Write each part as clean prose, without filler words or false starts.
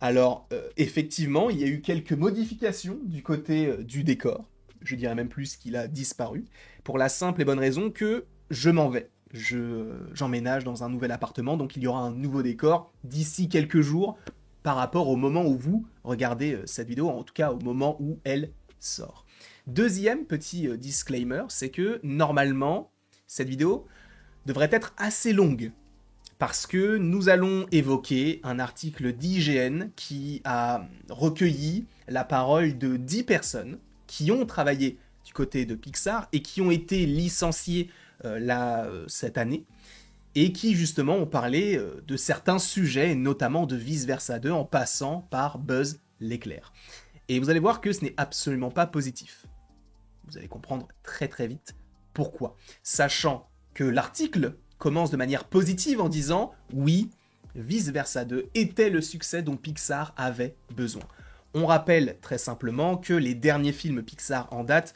Alors, effectivement, il y a eu quelques modifications du côté du décor. Je dirais même plus qu'il a disparu. Pour la simple et bonne raison que je m'en vais. J'emménage dans un nouvel appartement, donc il y aura un nouveau décor d'ici quelques jours par rapport au moment où vous regardez cette vidéo, en tout cas au moment où elle sort. Deuxième petit disclaimer, c'est que normalement, cette vidéo devrait être assez longue parce que nous allons évoquer un article d'IGN qui a recueilli la parole de 10 personnes qui ont travaillé du côté de Pixar et qui ont été licenciées cette année et qui justement ont parlé de certains sujets, notamment de Vice Versa 2 en passant par Buzz l'éclair. Et vous allez voir que ce n'est absolument pas positif. Vous allez comprendre très très vite pourquoi. Sachant que l'article commence de manière positive en disant « Oui, Vice Versa 2 était le succès dont Pixar avait besoin ». On rappelle très simplement que les derniers films Pixar en date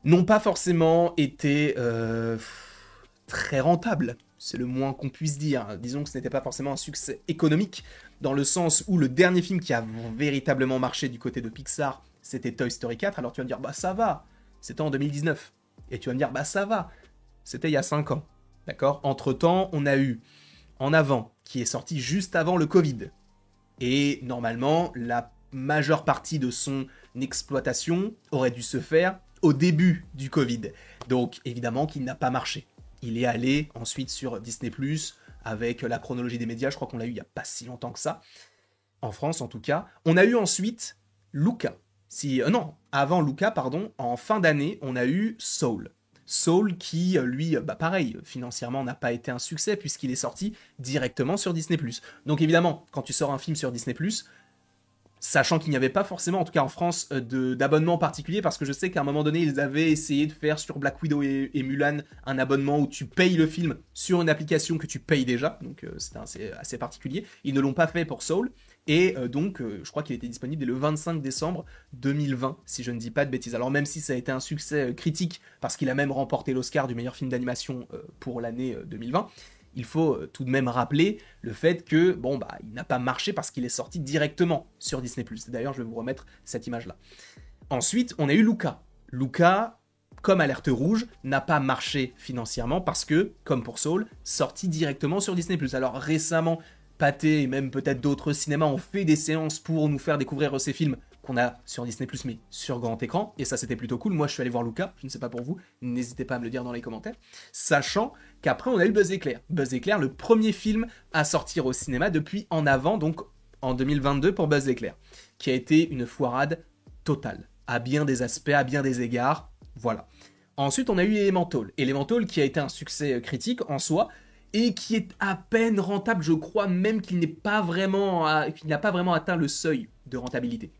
n'ont pas forcément été très rentables. C'est le moins qu'on puisse dire. Disons que ce n'était pas forcément un succès économique, dans le sens où le dernier film qui a véritablement marché du côté de Pixar, c'était Toy Story 4. Alors tu vas me dire « Bah ça va ». C'était en 2019. Et tu vas me dire, bah ça va, c'était il y a 5 ans. D'accord ? Entre-temps, on a eu En Avant, qui est sorti juste avant le Covid. Et normalement, la majeure partie de son exploitation aurait dû se faire au début du Covid. Donc, évidemment qu'il n'a pas marché. Il est allé ensuite sur Disney+, avec la chronologie des médias, je crois qu'on l'a eu il n'y a pas si longtemps que ça. En France, en tout cas. On a eu ensuite Luca. Non, avant Luca, pardon, en fin d'année, on a eu Soul. Soul qui, lui, pareil, financièrement n'a pas été un succès puisqu'il est sorti directement sur Disney+. Donc évidemment, quand tu sors un film sur Disney+, sachant qu'il n'y avait pas forcément, en tout cas en France, d'abonnement particulier, parce que je sais qu'à un moment donné, ils avaient essayé de faire sur Black Widow et Mulan un abonnement où tu payes le film sur une application que tu payes déjà, donc c'est assez particulier. Ils ne l'ont pas fait pour Soul, et donc je crois qu'il était disponible dès le 25 décembre 2020, si je ne dis pas de bêtises. Alors même si ça a été un succès critique, parce qu'il a même remporté l'Oscar du meilleur film d'animation pour l'année 2020, il faut tout de même rappeler le fait que, il n'a pas marché parce qu'il est sorti directement sur Disney+. D'ailleurs, je vais vous remettre cette image-là. Ensuite, on a eu Luca. Luca, comme Alerte Rouge, n'a pas marché financièrement parce que, comme pour Soul, sorti directement sur Disney+. Alors récemment, Pathé et même peut-être d'autres cinémas ont fait des séances pour nous faire découvrir ces films qu'on a sur Disney+, mais sur grand écran, et ça c'était plutôt cool. Moi je suis allé voir Luca, je ne sais pas pour vous, n'hésitez pas à me le dire dans les commentaires, sachant qu'après on a eu Buzz l'éclair. Buzz l'éclair, le premier film à sortir au cinéma depuis En Avant, donc en 2022 pour Buzz l'éclair, qui a été une foirade totale, à bien des aspects, à bien des égards, voilà. Ensuite on a eu Elemental, Elemental qui a été un succès critique en soi, et qui est à peine rentable, je crois même qu'il n'a pas vraiment atteint le seuil de rentabilité.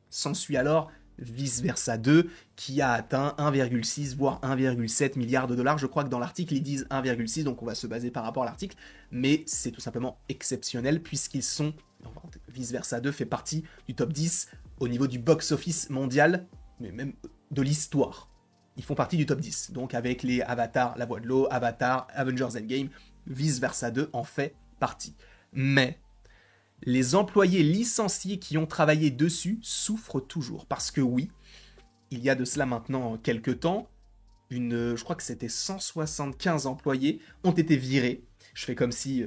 S'ensuit alors Vice Versa 2, qui a atteint 1,6 voire 1,7 milliard de dollars. Je crois que dans l'article, ils disent 1,6, donc on va se baser par rapport à l'article. Mais c'est tout simplement exceptionnel, puisqu'ils sont... Vice Versa 2 fait partie du top 10 au niveau du box-office mondial, mais même de l'histoire. Ils font partie du top 10. Donc avec les Avatar, La Voix de l'eau, Avatar, Avengers Endgame, Vice Versa 2 en fait partie. Mais... les employés licenciés qui ont travaillé dessus souffrent toujours. Parce que oui, il y a de cela maintenant quelques temps, je crois que c'était 175 employés ont été virés. Je fais comme si,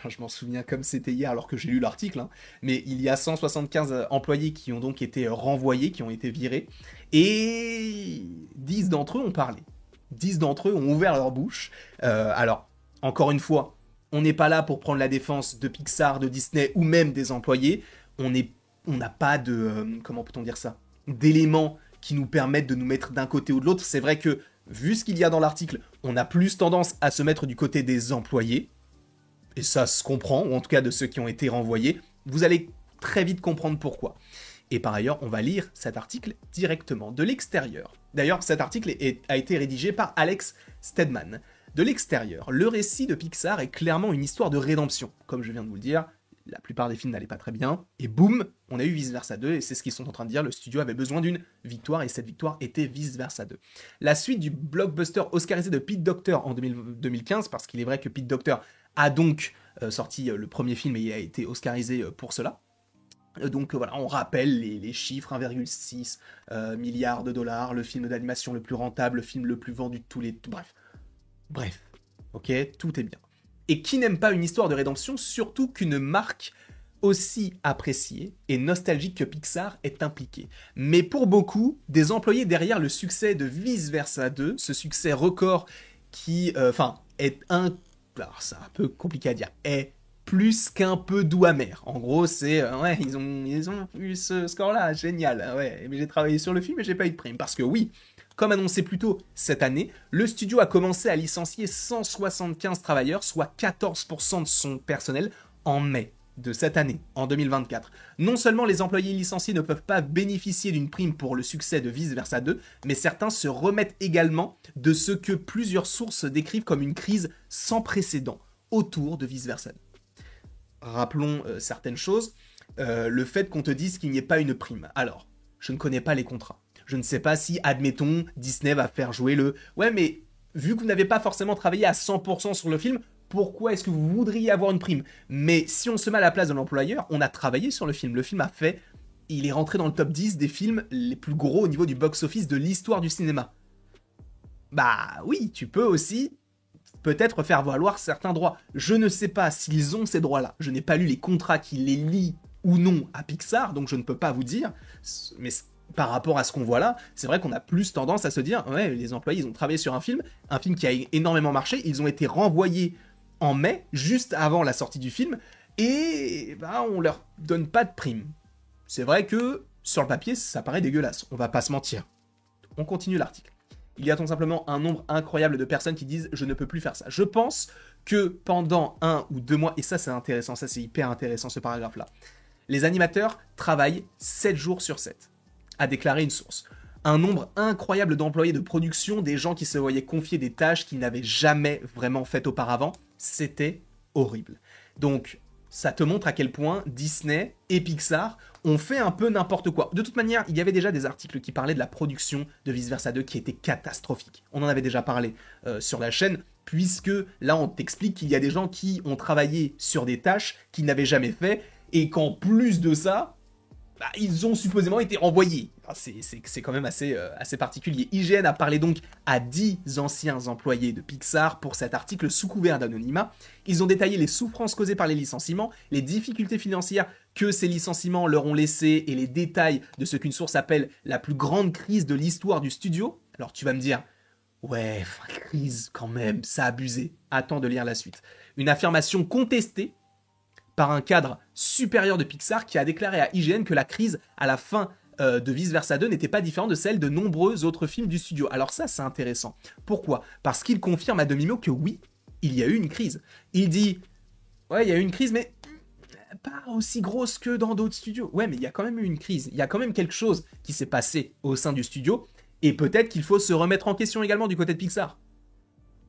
je m'en souviens comme c'était hier alors que j'ai lu l'article, hein, mais il y a 175 employés qui ont donc été renvoyés, qui ont été virés, et 10 d'entre eux ont parlé. 10 d'entre eux ont ouvert leur bouche. Alors, encore une fois, on n'est pas là pour prendre la défense de Pixar, de Disney ou même des employés. On n'a pas de... comment peut-on dire ça ? D'éléments qui nous permettent de nous mettre d'un côté ou de l'autre. C'est vrai que, vu ce qu'il y a dans l'article, on a plus tendance à se mettre du côté des employés. Et ça se comprend, ou en tout cas de ceux qui ont été renvoyés. Vous allez très vite comprendre pourquoi. Et par ailleurs, on va lire cet article directement de l'extérieur. D'ailleurs, cet article a été rédigé par Alex Steadman. De l'extérieur, le récit de Pixar est clairement une histoire de rédemption. Comme je viens de vous le dire, la plupart des films n'allaient pas très bien, et boum, on a eu Vice Versa 2, et c'est ce qu'ils sont en train de dire, le studio avait besoin d'une victoire, et cette victoire était Vice Versa 2. La suite du blockbuster oscarisé de Pete Docter en 2015, parce qu'il est vrai que Pete Docter a donc sorti le premier film, et il a été oscarisé pour cela, Donc voilà, on rappelle les chiffres, 1,6 milliard de dollars, le film d'animation le plus rentable, le film le plus vendu de tous les... Bref, ok, tout est bien. Et qui n'aime pas une histoire de rédemption, surtout qu'une marque aussi appréciée et nostalgique que Pixar est impliquée. Mais pour beaucoup, des employés derrière le succès de Vice Versa 2, ce succès record qui, est un... Alors c'est un peu compliqué à dire, est plus qu'un peu doux amer. En gros, c'est ouais, ils ont eu ce score-là, génial. Ouais, mais j'ai travaillé sur le film et j'ai pas eu de prime parce que oui, comme annoncé plus tôt cette année, le studio a commencé à licencier 175 travailleurs, soit 14% de son personnel en mai de cette année, en 2024. Non seulement les employés licenciés ne peuvent pas bénéficier d'une prime pour le succès de Vice Versa 2, mais certains se remettent également de ce que plusieurs sources décrivent comme une crise sans précédent autour de Vice Versa 2. Rappelons certaines choses, le fait qu'on te dise qu'il n'y ait pas une prime. Alors, je ne connais pas les contrats. Je ne sais pas si, admettons, Disney va faire jouer le... Ouais, mais vu que vous n'avez pas forcément travaillé à 100% sur le film, pourquoi est-ce que vous voudriez avoir une prime? Mais si on se met à la place de l'employeur, on a travaillé sur le film. Le film a fait... Il est rentré dans le top 10 des films les plus gros au niveau du box-office de l'histoire du cinéma. Bah oui, tu peux aussi peut-être faire valoir certains droits. Je ne sais pas s'ils ont ces droits-là. Je n'ai pas lu les contrats qui les lient ou non à Pixar, donc je ne peux pas vous dire. Mais par rapport à ce qu'on voit là, c'est vrai qu'on a plus tendance à se dire, ouais, les employés, ils ont travaillé sur un film qui a énormément marché, ils ont été renvoyés en mai, juste avant la sortie du film, et bah, on leur donne pas de prime. C'est vrai que, sur le papier, ça paraît dégueulasse, on va pas se mentir. On continue l'article. Il y a tout simplement un nombre incroyable de personnes qui disent « je ne peux plus faire ça ». Je pense que pendant 1 ou 2 mois, et ça c'est intéressant, ça c'est hyper intéressant ce paragraphe-là, les animateurs travaillent 7 jours sur 7, a déclaré une source. Un nombre incroyable d'employés de production, des gens qui se voyaient confier des tâches qu'ils n'avaient jamais vraiment faites auparavant, c'était horrible. Donc, ça te montre à quel point Disney et Pixar ont fait un peu n'importe quoi. De toute manière, il y avait déjà des articles qui parlaient de la production de Vice Versa 2 qui était catastrophique. On en avait déjà parlé sur la chaîne, puisque là on t'explique qu'il y a des gens qui ont travaillé sur des tâches qu'ils n'avaient jamais fait, et qu'en plus de ça, bah, ils ont supposément été renvoyés. C'est quand même assez particulier. IGN a parlé donc à 10 anciens employés de Pixar pour cet article sous couvert d'anonymat. Ils ont détaillé les souffrances causées par les licenciements, les difficultés financières que ces licenciements leur ont laissées et les détails de ce qu'une source appelle la plus grande crise de l'histoire du studio. Alors tu vas me dire, ouais, crise quand même, ça a abusé. Attends de lire la suite. Une affirmation contestée par un cadre supérieur de Pixar qui a déclaré à IGN que la crise à la fin de Vice Versa 2 n'était pas différente de celle de nombreux autres films du studio. Alors ça, c'est intéressant. Pourquoi? Parce qu'il confirme à demi-mot que oui, il y a eu une crise. Il dit, ouais, il y a eu une crise, mais pas aussi grosse que dans d'autres studios. Ouais, mais il y a quand même eu une crise. Il y a quand même quelque chose qui s'est passé au sein du studio, et peut-être qu'il faut se remettre en question également du côté de Pixar.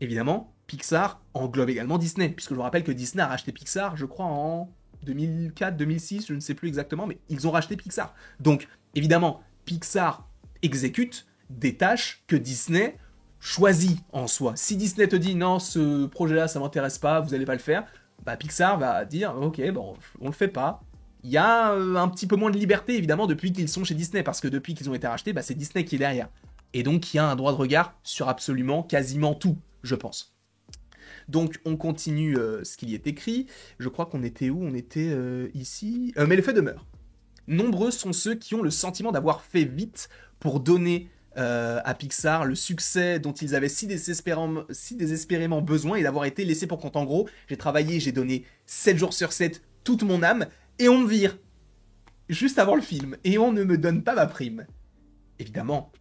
Évidemment, Pixar englobe également Disney, puisque je vous rappelle que Disney a racheté Pixar, je crois, en 2004, 2006, je ne sais plus exactement, mais ils ont racheté Pixar. Donc, évidemment, Pixar exécute des tâches que Disney choisit en soi. Si Disney te dit « non, ce projet-là, ça m'intéresse pas, vous allez pas le faire », bah Pixar va dire « ok, bon, on le fait pas ». Il y a un petit peu moins de liberté, évidemment, depuis qu'ils sont chez Disney, parce que depuis qu'ils ont été rachetés, bah, c'est Disney qui est derrière. Et donc, il y a un droit de regard sur absolument quasiment tout, je pense. Donc on continue ce qu'il y est écrit. Je crois qu'on était où? On était ici. Mais les faits demeurent. Nombreux sont ceux qui ont le sentiment d'avoir fait vite pour donner à Pixar le succès dont ils avaient si désespérément besoin et d'avoir été laissés pour compte. En gros, j'ai travaillé, j'ai donné 7 jours sur 7 toute mon âme et on me vire juste avant le film et on ne me donne pas ma prime. Évidemment,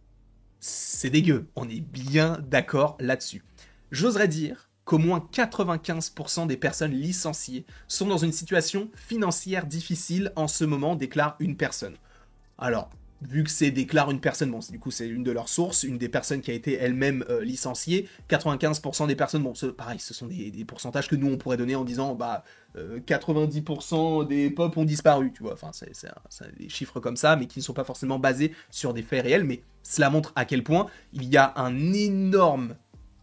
c'est dégueu. On est bien d'accord là-dessus. J'oserais dire qu'au moins 95% des personnes licenciées sont dans une situation financière difficile en ce moment, déclare une personne. Alors, vu que c'est déclare une personne, bon, du coup c'est une de leurs sources, une des personnes qui a été elle-même licenciée, 95% des personnes, bon, pareil, ce sont des pourcentages que nous on pourrait donner en disant, bah, 90% des pop ont disparu, tu vois, enfin, c'est des chiffres comme ça, mais qui ne sont pas forcément basés sur des faits réels, mais cela montre à quel point il y a un énorme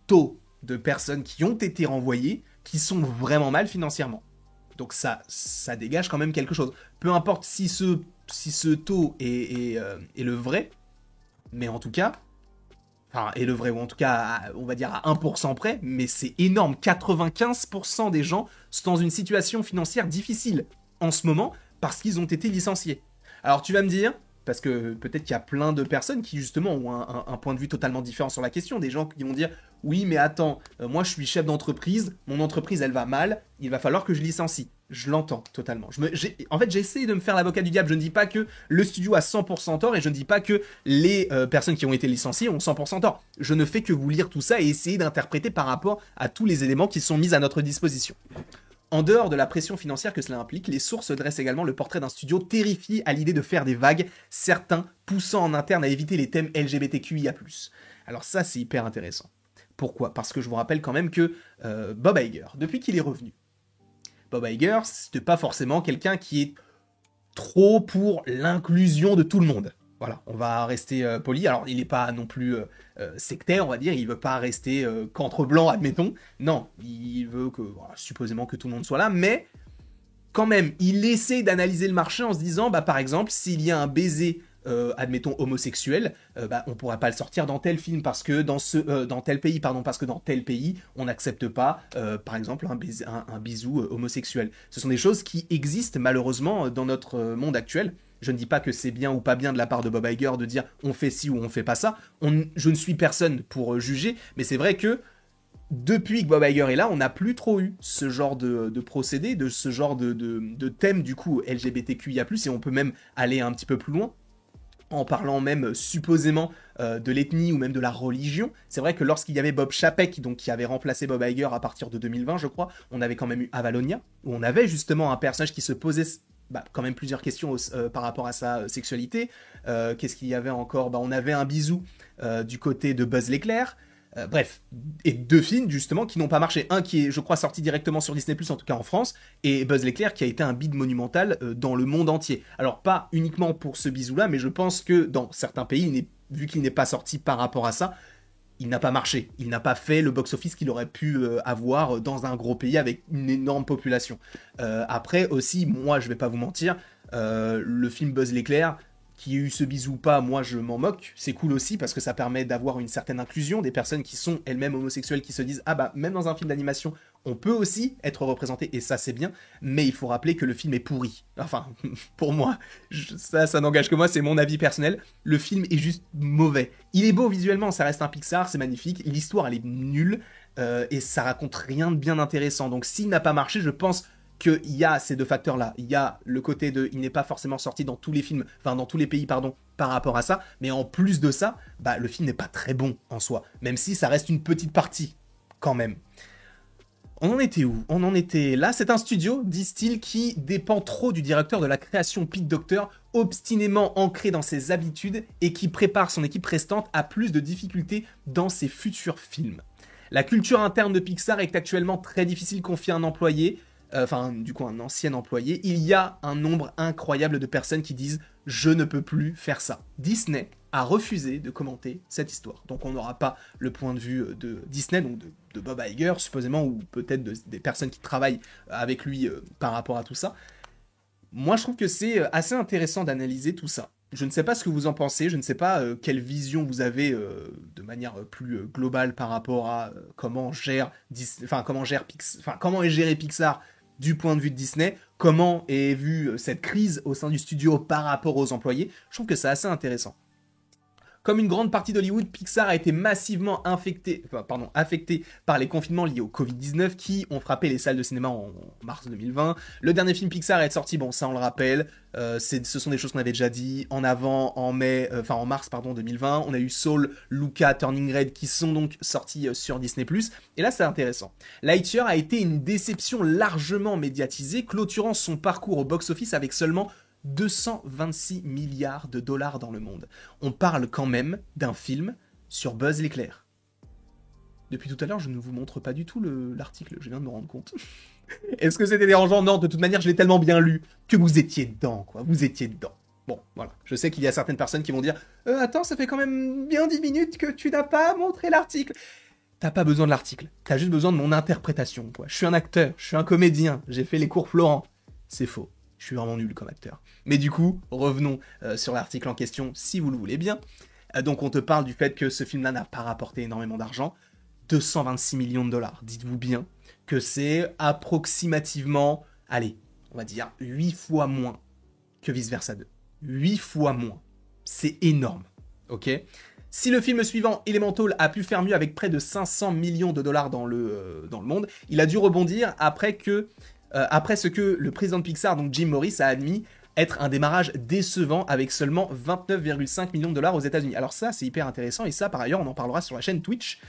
taux de personnes qui ont été renvoyées, qui sont vraiment mal financièrement. Donc ça dégage quand même quelque chose. Peu importe si ce taux est le vrai, mais en tout cas, enfin, est le vrai, ou en tout cas, on va dire à 1% près, mais c'est énorme. 95% des gens sont dans une situation financière difficile en ce moment parce qu'ils ont été licenciés. Alors tu vas me dire, parce que peut-être qu'il y a plein de personnes qui justement ont un point de vue totalement différent sur la question, des gens qui vont dire oui mais attends, moi je suis chef d'entreprise, mon entreprise elle va mal, il va falloir que je licencie. Je l'entends totalement. En fait, j'ai essayé de me faire l'avocat du diable. Je ne dis pas que le studio a 100% tort et je ne dis pas que les personnes qui ont été licenciées ont 100% tort. Je ne fais que vous lire tout ça et essayer d'interpréter par rapport à tous les éléments qui sont mis à notre disposition. En dehors de la pression financière que cela implique, les sources dressent également le portrait d'un studio terrifié à l'idée de faire des vagues, certains poussant en interne à éviter les thèmes LGBTQIA+. Alors ça, c'est hyper intéressant. Pourquoi ? Parce que je vous rappelle quand même que Bob Iger, depuis qu'il est revenu, Bob Iger, c'était pas forcément quelqu'un qui est trop pour l'inclusion de tout le monde. Voilà, on va rester poli. Alors, il n'est pas non plus sectaire, on va dire. Il veut pas rester qu'entre blancs, admettons. Non, il veut que, voilà, supposément que tout le monde soit là. Mais, quand même, il essaie d'analyser le marché en se disant, bah, par exemple, s'il y a un baiser, admettons, homosexuel, bah, on pourra pas le sortir dans tel film parce que dans tel pays, pardon, parce que dans tel pays, on n'accepte pas, par exemple, un bisou homosexuel. Ce sont des choses qui existent malheureusement dans notre monde actuel. Je ne dis pas que c'est bien ou pas bien de la part de Bob Iger de dire on fait ci ou on fait pas ça. Je ne suis personne pour juger, mais c'est vrai que depuis que Bob Iger est là, on n'a plus trop eu ce genre de procédé, de ce genre de thème du coup LGBTQIA+, et on peut même aller un petit peu plus loin, en parlant même supposément de l'ethnie ou même de la religion. C'est vrai que lorsqu'il y avait Bob Chapek, donc qui avait remplacé Bob Iger à partir de 2020, je crois, on avait quand même eu Avalonia, où on avait justement un personnage qui se posait quand même plusieurs questions par rapport à sa sexualité. Qu'est-ce qu'il y avait encore ? On avait un bisou du côté de Buzz l'éclair. Bref, et 2 films justement qui n'ont pas marché. Un qui est, je crois, sorti directement sur Disney+, en tout cas en France, et Buzz l'éclair qui a été un bide monumental dans le monde entier. Alors pas uniquement pour ce bisou-là, mais je pense que dans certains pays, vu qu'il n'est pas sorti par rapport à ça, il n'a pas marché. Il n'a pas fait le box-office qu'il aurait pu avoir dans un gros pays avec une énorme population. Après aussi, moi je vais pas vous mentir, le film Buzz l'éclair, qui ait eu ce bisou ou pas, moi je m'en moque. C'est cool aussi parce que ça permet d'avoir une certaine inclusion, des personnes qui sont elles-mêmes homosexuelles qui se disent ah bah même dans un film d'animation on peut aussi être représenté et ça c'est bien, mais il faut rappeler que le film est pourri. Enfin, pour moi, ça n'engage que moi, c'est mon avis personnel. Le film est juste mauvais. Il est beau visuellement, ça reste un Pixar, c'est magnifique. L'histoire elle est nulle et ça raconte rien de bien intéressant. Donc s'il n'a pas marché, je pense qu'il y a ces 2 facteurs-là. Il y a le côté de il n'est pas forcément sorti dans tous les films, enfin dans tous les pays, pardon, par rapport à ça, mais en plus de ça, le film n'est pas très bon en soi, même si ça reste une petite partie, quand même. On en était où ? On en était là, c'est un studio, disent-ils, qui dépend trop du directeur de la création Pete Docter, obstinément ancré dans ses habitudes et qui prépare son équipe restante à plus de difficultés dans ses futurs films. La culture interne de Pixar est actuellement très difficile, confie un employé, un ancien employé. Il y a un nombre incroyable de personnes qui disent « je ne peux plus faire ça ». Disney a refusé de commenter cette histoire. Donc on n'aura pas le point de vue de Disney, donc de Bob Iger, supposément, ou peut-être des personnes qui travaillent avec lui par rapport à tout ça. Moi, je trouve que c'est assez intéressant d'analyser tout ça. Je ne sais pas ce que vous en pensez, je ne sais pas quelle vision vous avez de manière plus globale par rapport à comment est géré Pixar du point de vue de Disney, comment est vue cette crise au sein du studio par rapport aux employés. Je trouve que c'est assez intéressant. Comme une grande partie d'Hollywood, Pixar a été massivement affecté par les confinements liés au Covid-19 qui ont frappé les salles de cinéma en mars 2020. Le dernier film Pixar est sorti, bon ça on le rappelle, ce sont des choses qu'on avait déjà dit en mars 2020. On a eu Soul, Luca, Turning Red qui sont donc sortis sur Disney+. Et là c'est intéressant. Lightyear a été une déception largement médiatisée, clôturant son parcours au box-office avec seulement 226 milliards de dollars dans le monde. On parle quand même d'un film sur Buzz l'éclair. Depuis tout à l'heure, je ne vous montre pas du tout l'article, je viens de me rendre compte. Est-ce que c'était dérangeant ? Non, de toute manière, je l'ai tellement bien lu que vous étiez dedans, quoi. Vous étiez dedans. Bon, voilà. Je sais qu'il y a certaines personnes qui vont dire « Attends, ça fait quand même bien 10 minutes que tu n'as pas montré l'article. » t'as pas besoin de l'article. T'as juste besoin de mon interprétation, quoi. Je suis un acteur, je suis un comédien, j'ai fait les cours Florent. C'est faux. Je suis vraiment nul comme acteur. Mais du coup, revenons sur l'article en question, si vous le voulez bien. Donc on te parle du fait que ce film-là n'a pas rapporté énormément d'argent. 226 millions de dollars. Dites-vous bien que c'est approximativement, allez, on va dire 8 fois moins que Vice Versa 2. 8 fois moins. C'est énorme. Ok ? Si le film suivant, Elemental, a pu faire mieux avec près de 500 millions de dollars dans le monde, il a dû rebondir après ce que le président de Pixar, donc Jim Morris, a admis être un démarrage décevant avec seulement 29,5 millions de dollars aux États-Unis. Alors ça, c'est hyper intéressant, et ça, par ailleurs, on en parlera sur la chaîne Twitch,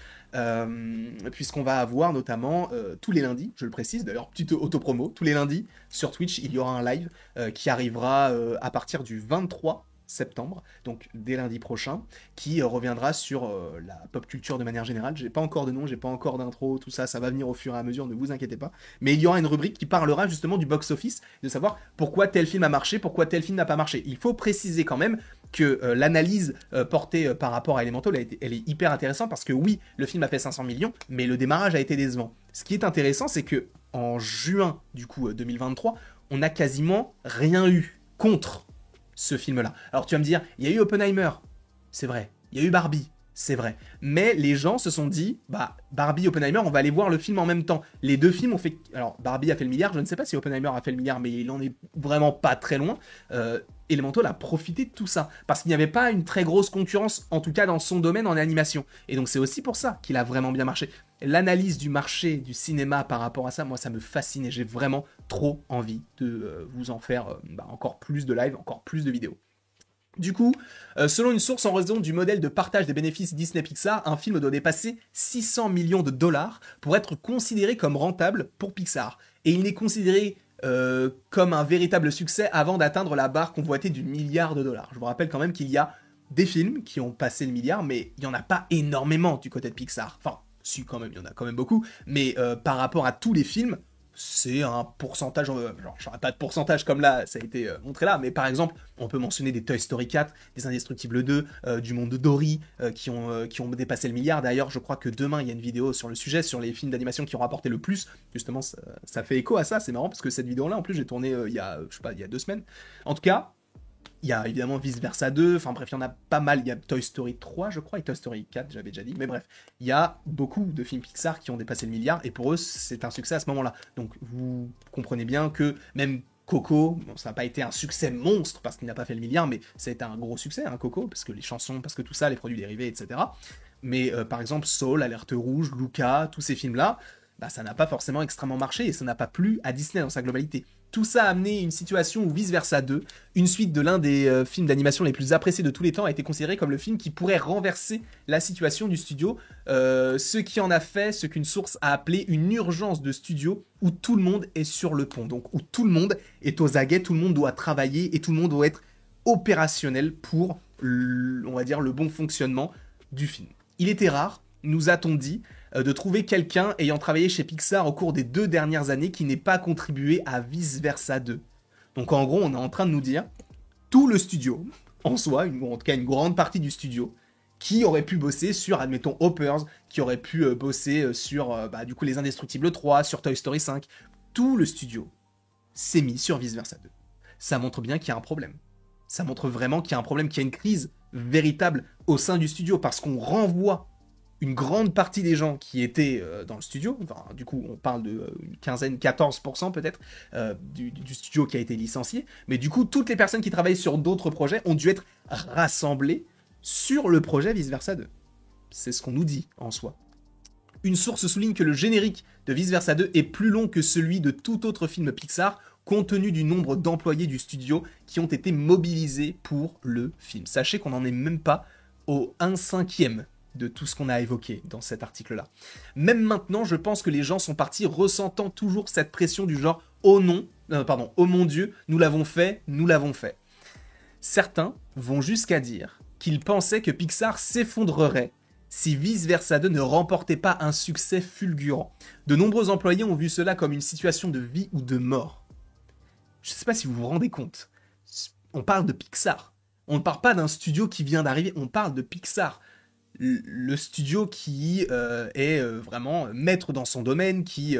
puisqu'on va avoir notamment tous les lundis, je le précise, d'ailleurs, petite autopromo, tous les lundis, sur Twitch, il y aura un live qui arrivera à partir du 23 septembre, donc dès lundi prochain, qui reviendra sur la pop culture de manière générale. J'ai pas encore de nom, j'ai pas encore d'intro, tout ça, ça va venir au fur et à mesure, ne vous inquiétez pas. Mais il y aura une rubrique qui parlera justement du box-office, de savoir pourquoi tel film a marché, pourquoi tel film n'a pas marché. Il faut préciser quand même que l'analyse portée par rapport à Elemental, elle est hyper intéressante, parce que oui, le film a fait 500 millions, mais le démarrage a été décevant. Ce qui est intéressant, c'est que en juin, du coup, 2023, on n'a quasiment rien eu contre ce film-là. Alors tu vas me dire, il y a eu Oppenheimer, c'est vrai. Il y a eu Barbie, c'est vrai. Mais les gens se sont dit, bah Barbie et Oppenheimer, on va aller voir le film en même temps. Les deux films ont fait... Alors Barbie a fait le milliard, je ne sais pas si Oppenheimer a fait le milliard, mais il en est vraiment pas très loin. Elemental a profité de tout ça, parce qu'il n'y avait pas une très grosse concurrence, en tout cas dans son domaine en animation. Et donc c'est aussi pour ça qu'il a vraiment bien marché. L'analyse du marché du cinéma par rapport à ça, moi ça me fascine, et j'ai vraiment trop envie de vous en faire encore plus de live, encore plus de vidéos. Du coup, selon une source en raison du modèle de partage des bénéfices Disney-Pixar, un film doit dépasser 600 millions de dollars pour être considéré comme rentable pour Pixar. Et il n'est considéré comme un véritable succès avant d'atteindre la barre convoitée du milliard de dollars. Je vous rappelle quand même qu'il y a des films qui ont passé le milliard, mais il n'y en a pas énormément du côté de Pixar. Enfin, si quand même, il y en a quand même beaucoup, mais par rapport à tous les films, c'est un pourcentage, genre j'aurais pas de pourcentage comme là, ça a été montré là, mais par exemple, on peut mentionner des Toy Story 4, des Indestructibles 2, du monde de Dory, qui ont dépassé le milliard. D'ailleurs, je crois que demain, il y a une vidéo sur le sujet, sur les films d'animation qui ont rapporté le plus. Justement, ça fait écho à ça, c'est marrant, parce que cette vidéo-là, en plus, j'ai tourné il y a 2 semaines. En tout cas, il y a évidemment Vice Versa 2, enfin bref, il y en a pas mal. Il y a Toy Story 3, je crois, et Toy Story 4, j'avais déjà dit. Mais bref, il y a beaucoup de films Pixar qui ont dépassé le milliard, et pour eux, c'est un succès à ce moment-là. Donc vous comprenez bien que même Coco, bon, ça n'a pas été un succès monstre parce qu'il n'a pas fait le milliard, mais ça a été un gros succès, hein, Coco, parce que les chansons, parce que tout ça, les produits dérivés, etc. Mais par exemple, Soul, Alerte Rouge, Luca, tous ces films-là, bah, ça n'a pas forcément extrêmement marché, et ça n'a pas plu à Disney dans sa globalité. Tout ça a amené une situation où Vice Versa 2, une suite de l'un des films d'animation les plus appréciés de tous les temps, a été considéré comme le film qui pourrait renverser la situation du studio, ce qui en a fait ce qu'une source a appelé une urgence de studio où tout le monde est sur le pont, donc où tout le monde est aux aguets, tout le monde doit travailler et tout le monde doit être opérationnel pour, on va dire, le bon fonctionnement du film. Il était rare, nous a-t-on dit, de trouver quelqu'un ayant travaillé chez Pixar au cours des 2 dernières années qui n'ait pas contribué à Vice Versa 2. Donc en gros, on est en train de nous dire, tout le studio, en soi, en tout cas une grande partie du studio, qui aurait pu bosser sur, admettons, Hoppers, qui aurait pu bosser sur, du coup, Les Indestructibles 3, sur Toy Story 5, tout le studio s'est mis sur Vice Versa 2. Ça montre bien qu'il y a un problème. Ça montre vraiment qu'il y a un problème, qu'il y a une crise véritable au sein du studio, parce qu'on renvoie une grande partie des gens qui étaient dans le studio, enfin, du coup on parle de une quinzaine, 14% peut-être, du studio qui a été licencié, mais du coup toutes les personnes qui travaillent sur d'autres projets ont dû être rassemblées sur le projet Vice Versa 2. C'est ce qu'on nous dit en soi. Une source souligne que le générique de Vice Versa 2 est plus long que celui de tout autre film Pixar, compte tenu du nombre d'employés du studio qui ont été mobilisés pour le film. Sachez qu'on n'en est même pas au 1/5 de tout ce qu'on a évoqué dans cet article-là. Même maintenant, je pense que les gens sont partis ressentant toujours cette pression du genre « Oh non, oh mon Dieu, nous l'avons fait, nous l'avons fait ». Certains vont jusqu'à dire qu'ils pensaient que Pixar s'effondrerait si Vice Versa 2 ne remportait pas un succès fulgurant. De nombreux employés ont vu cela comme une situation de vie ou de mort. Je ne sais pas si vous vous rendez compte. On parle de Pixar. On ne parle pas d'un studio qui vient d'arriver, on parle de Pixar. le studio qui est vraiment maître dans son domaine, qui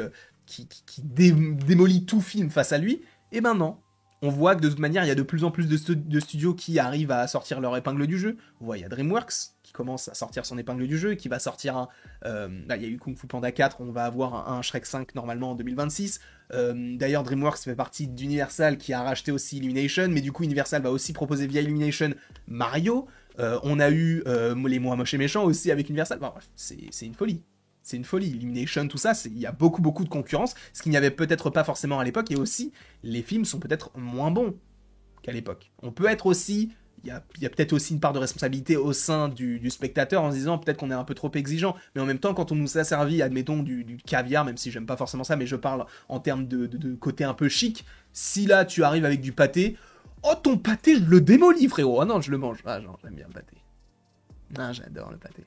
démolit tout film face à lui. Et ben non. On voit que de toute manière, il y a de plus en plus de studios qui arrivent à sortir leur épingle du jeu. On voit, il y a DreamWorks qui commence à sortir son épingle du jeu, qui va sortir un... là, il y a eu Kung Fu Panda 4, on va avoir un Shrek 5 normalement en 2026. D'ailleurs, DreamWorks fait partie d'Universal qui a racheté aussi Illumination, mais du coup, Universal va aussi proposer via Illumination Mario. On a eu Les Mois Moches et Méchants aussi avec Universal. Enfin, bref, c'est une folie. C'est une folie. Illumination, tout ça, il y a beaucoup, beaucoup de concurrence, ce qu'il n'y avait peut-être pas forcément à l'époque, et aussi, les films sont peut-être moins bons qu'à l'époque. On peut être aussi... Il y a peut-être aussi une part de responsabilité au sein du spectateur en se disant peut-être qu'on est un peu trop exigeant, mais en même temps, quand on nous a servi, admettons, du caviar, même si j'aime pas forcément ça, mais je parle en termes de côté un peu chic, si là, tu arrives avec du pâté, oh, ton pâté, je le démolis, frérot. Ah non, je le mange. Ah, genre, j'aime bien le pâté. Ah, j'adore le pâté.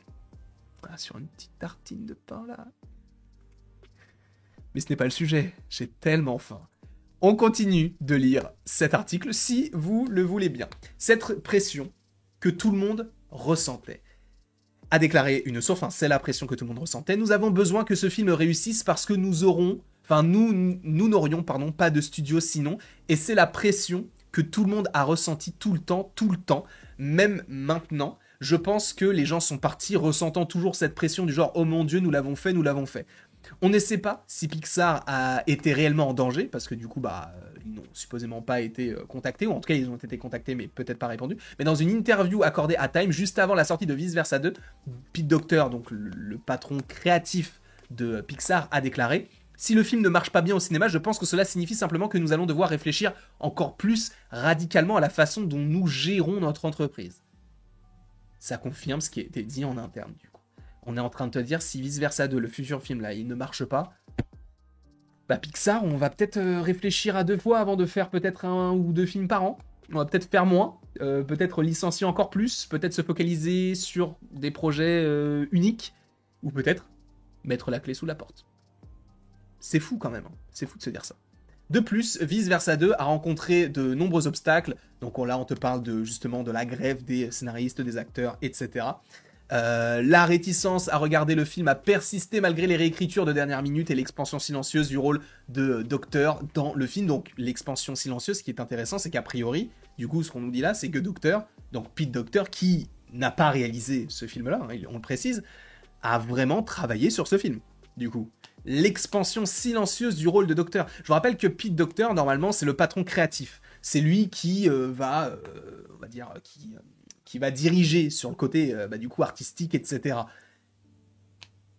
Ah, sur une petite tartine de pain, là. Mais ce n'est pas le sujet. J'ai tellement faim. On continue de lire cet article si vous le voulez bien. Cette pression que tout le monde ressentait. A déclaré une source, enfin, c'est la pression que tout le monde ressentait. Nous avons besoin que ce film réussisse parce que nous n'aurions, pas de studio sinon. Et c'est la pression que tout le monde a ressentie tout le temps, même maintenant. Je pense que les gens sont partis ressentant toujours cette pression du genre « Oh mon Dieu, nous l'avons fait, nous l'avons fait ». On ne sait pas si Pixar a été réellement en danger, parce que du coup, ils n'ont supposément pas été contactés, ou en tout cas, ils ont été contactés, mais peut-être pas répondus. Mais dans une interview accordée à Time, juste avant la sortie de Vice Versa 2, Pete Docter, donc le patron créatif de Pixar, a déclaré « Si le film ne marche pas bien au cinéma, je pense que cela signifie simplement que nous allons devoir réfléchir encore plus radicalement à la façon dont nous gérons notre entreprise. » Ça confirme ce qui a été dit en interne, du coup. On est en train de te dire, si Vice Versa 2, le futur film, là, il ne marche pas, Pixar, on va peut-être réfléchir à 2 fois avant de faire peut-être 1 ou 2 films par an. On va peut-être faire moins, peut-être licencier encore plus, peut-être se focaliser sur des projets uniques, ou peut-être mettre la clé sous la porte. C'est fou quand même, hein. C'est fou de se dire ça. De plus, Vice Versa 2 a rencontré de nombreux obstacles, donc là on te parle justement de la grève des scénaristes, des acteurs, etc. La réticence à regarder le film a persisté malgré les réécritures de dernière minute et l'expansion silencieuse du rôle de Docteur dans le film. Donc l'expansion silencieuse, ce qui est intéressant, c'est qu'a priori, du coup ce qu'on nous dit là, c'est que Docteur, donc Pete Docter, qui n'a pas réalisé ce film-là, hein, on le précise, a vraiment travaillé sur ce film, du coup. L'expansion silencieuse du rôle de Docteur. Je vous rappelle que Pete Docter, normalement, c'est le patron créatif. C'est lui qui va diriger sur le côté du coup artistique, etc.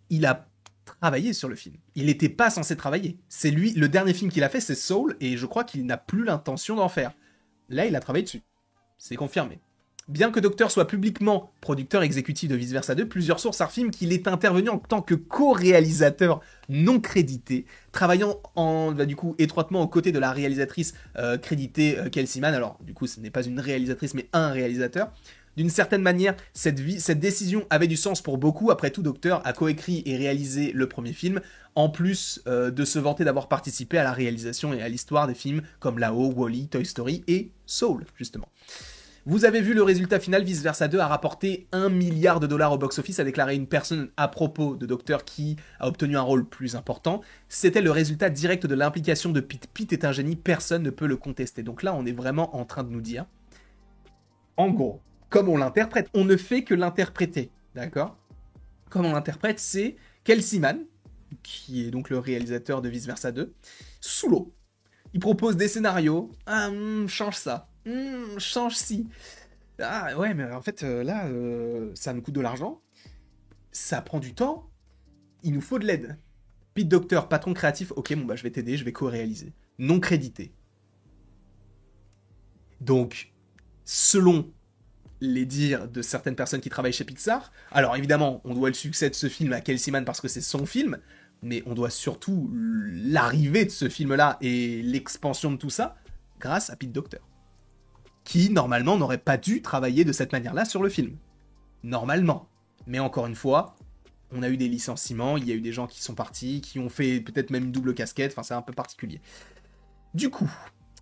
Il a travaillé sur le film. Il n'était pas censé travailler. C'est lui, le dernier film qu'il a fait, c'est Soul, et je crois qu'il n'a plus l'intention d'en faire. Là, il a travaillé dessus. C'est confirmé. Bien que Docter soit publiquement producteur exécutif de Vice Versa 2, plusieurs sources affirment qu'il est intervenu en tant que co-réalisateur non crédité, travaillant étroitement aux côtés de la réalisatrice créditée Kelsey Mann. Alors, du coup, ce n'est pas une réalisatrice, mais un réalisateur. D'une certaine manière, cette décision avait du sens pour beaucoup. Après tout, Docter a coécrit et réalisé le premier film, en plus de se vanter d'avoir participé à la réalisation et à l'histoire des films comme Là-haut, Wall-E, Toy Story et Soul, justement. Vous avez vu le résultat final, Vice Versa 2 a rapporté $1 milliard au box-office, a déclaré une personne à propos de Docter qui a obtenu un rôle plus important. C'était le résultat direct de l'implication de Pete. Pete est un génie, personne ne peut le contester. Donc là, on est vraiment en train de nous dire, en gros, comme on l'interprète, on ne fait que l'interpréter, d'accord ? Comme on l'interprète, c'est Kelsey Mann, qui est donc le réalisateur de Vice Versa 2, sous l'eau. Il propose des scénarios, change ça. Change ci. Ah ouais, mais en fait, là, ça nous coûte de l'argent. Ça prend du temps. Il nous faut de l'aide. Pete Docter, patron créatif, ok, bon bah je vais t'aider, je vais co-réaliser. Non crédité. Donc, selon les dires de certaines personnes qui travaillent chez Pixar, alors évidemment, on doit le succès de ce film à Kelsey Mann parce que c'est son film, mais on doit surtout l'arrivée de ce film-là et l'expansion de tout ça grâce à Pete Docter, qui, normalement, n'aurait pas dû travailler de cette manière-là sur le film. Normalement. Mais encore une fois, on a eu des licenciements, il y a eu des gens qui sont partis, qui ont fait peut-être même une double casquette, enfin c'est un peu particulier. Du coup,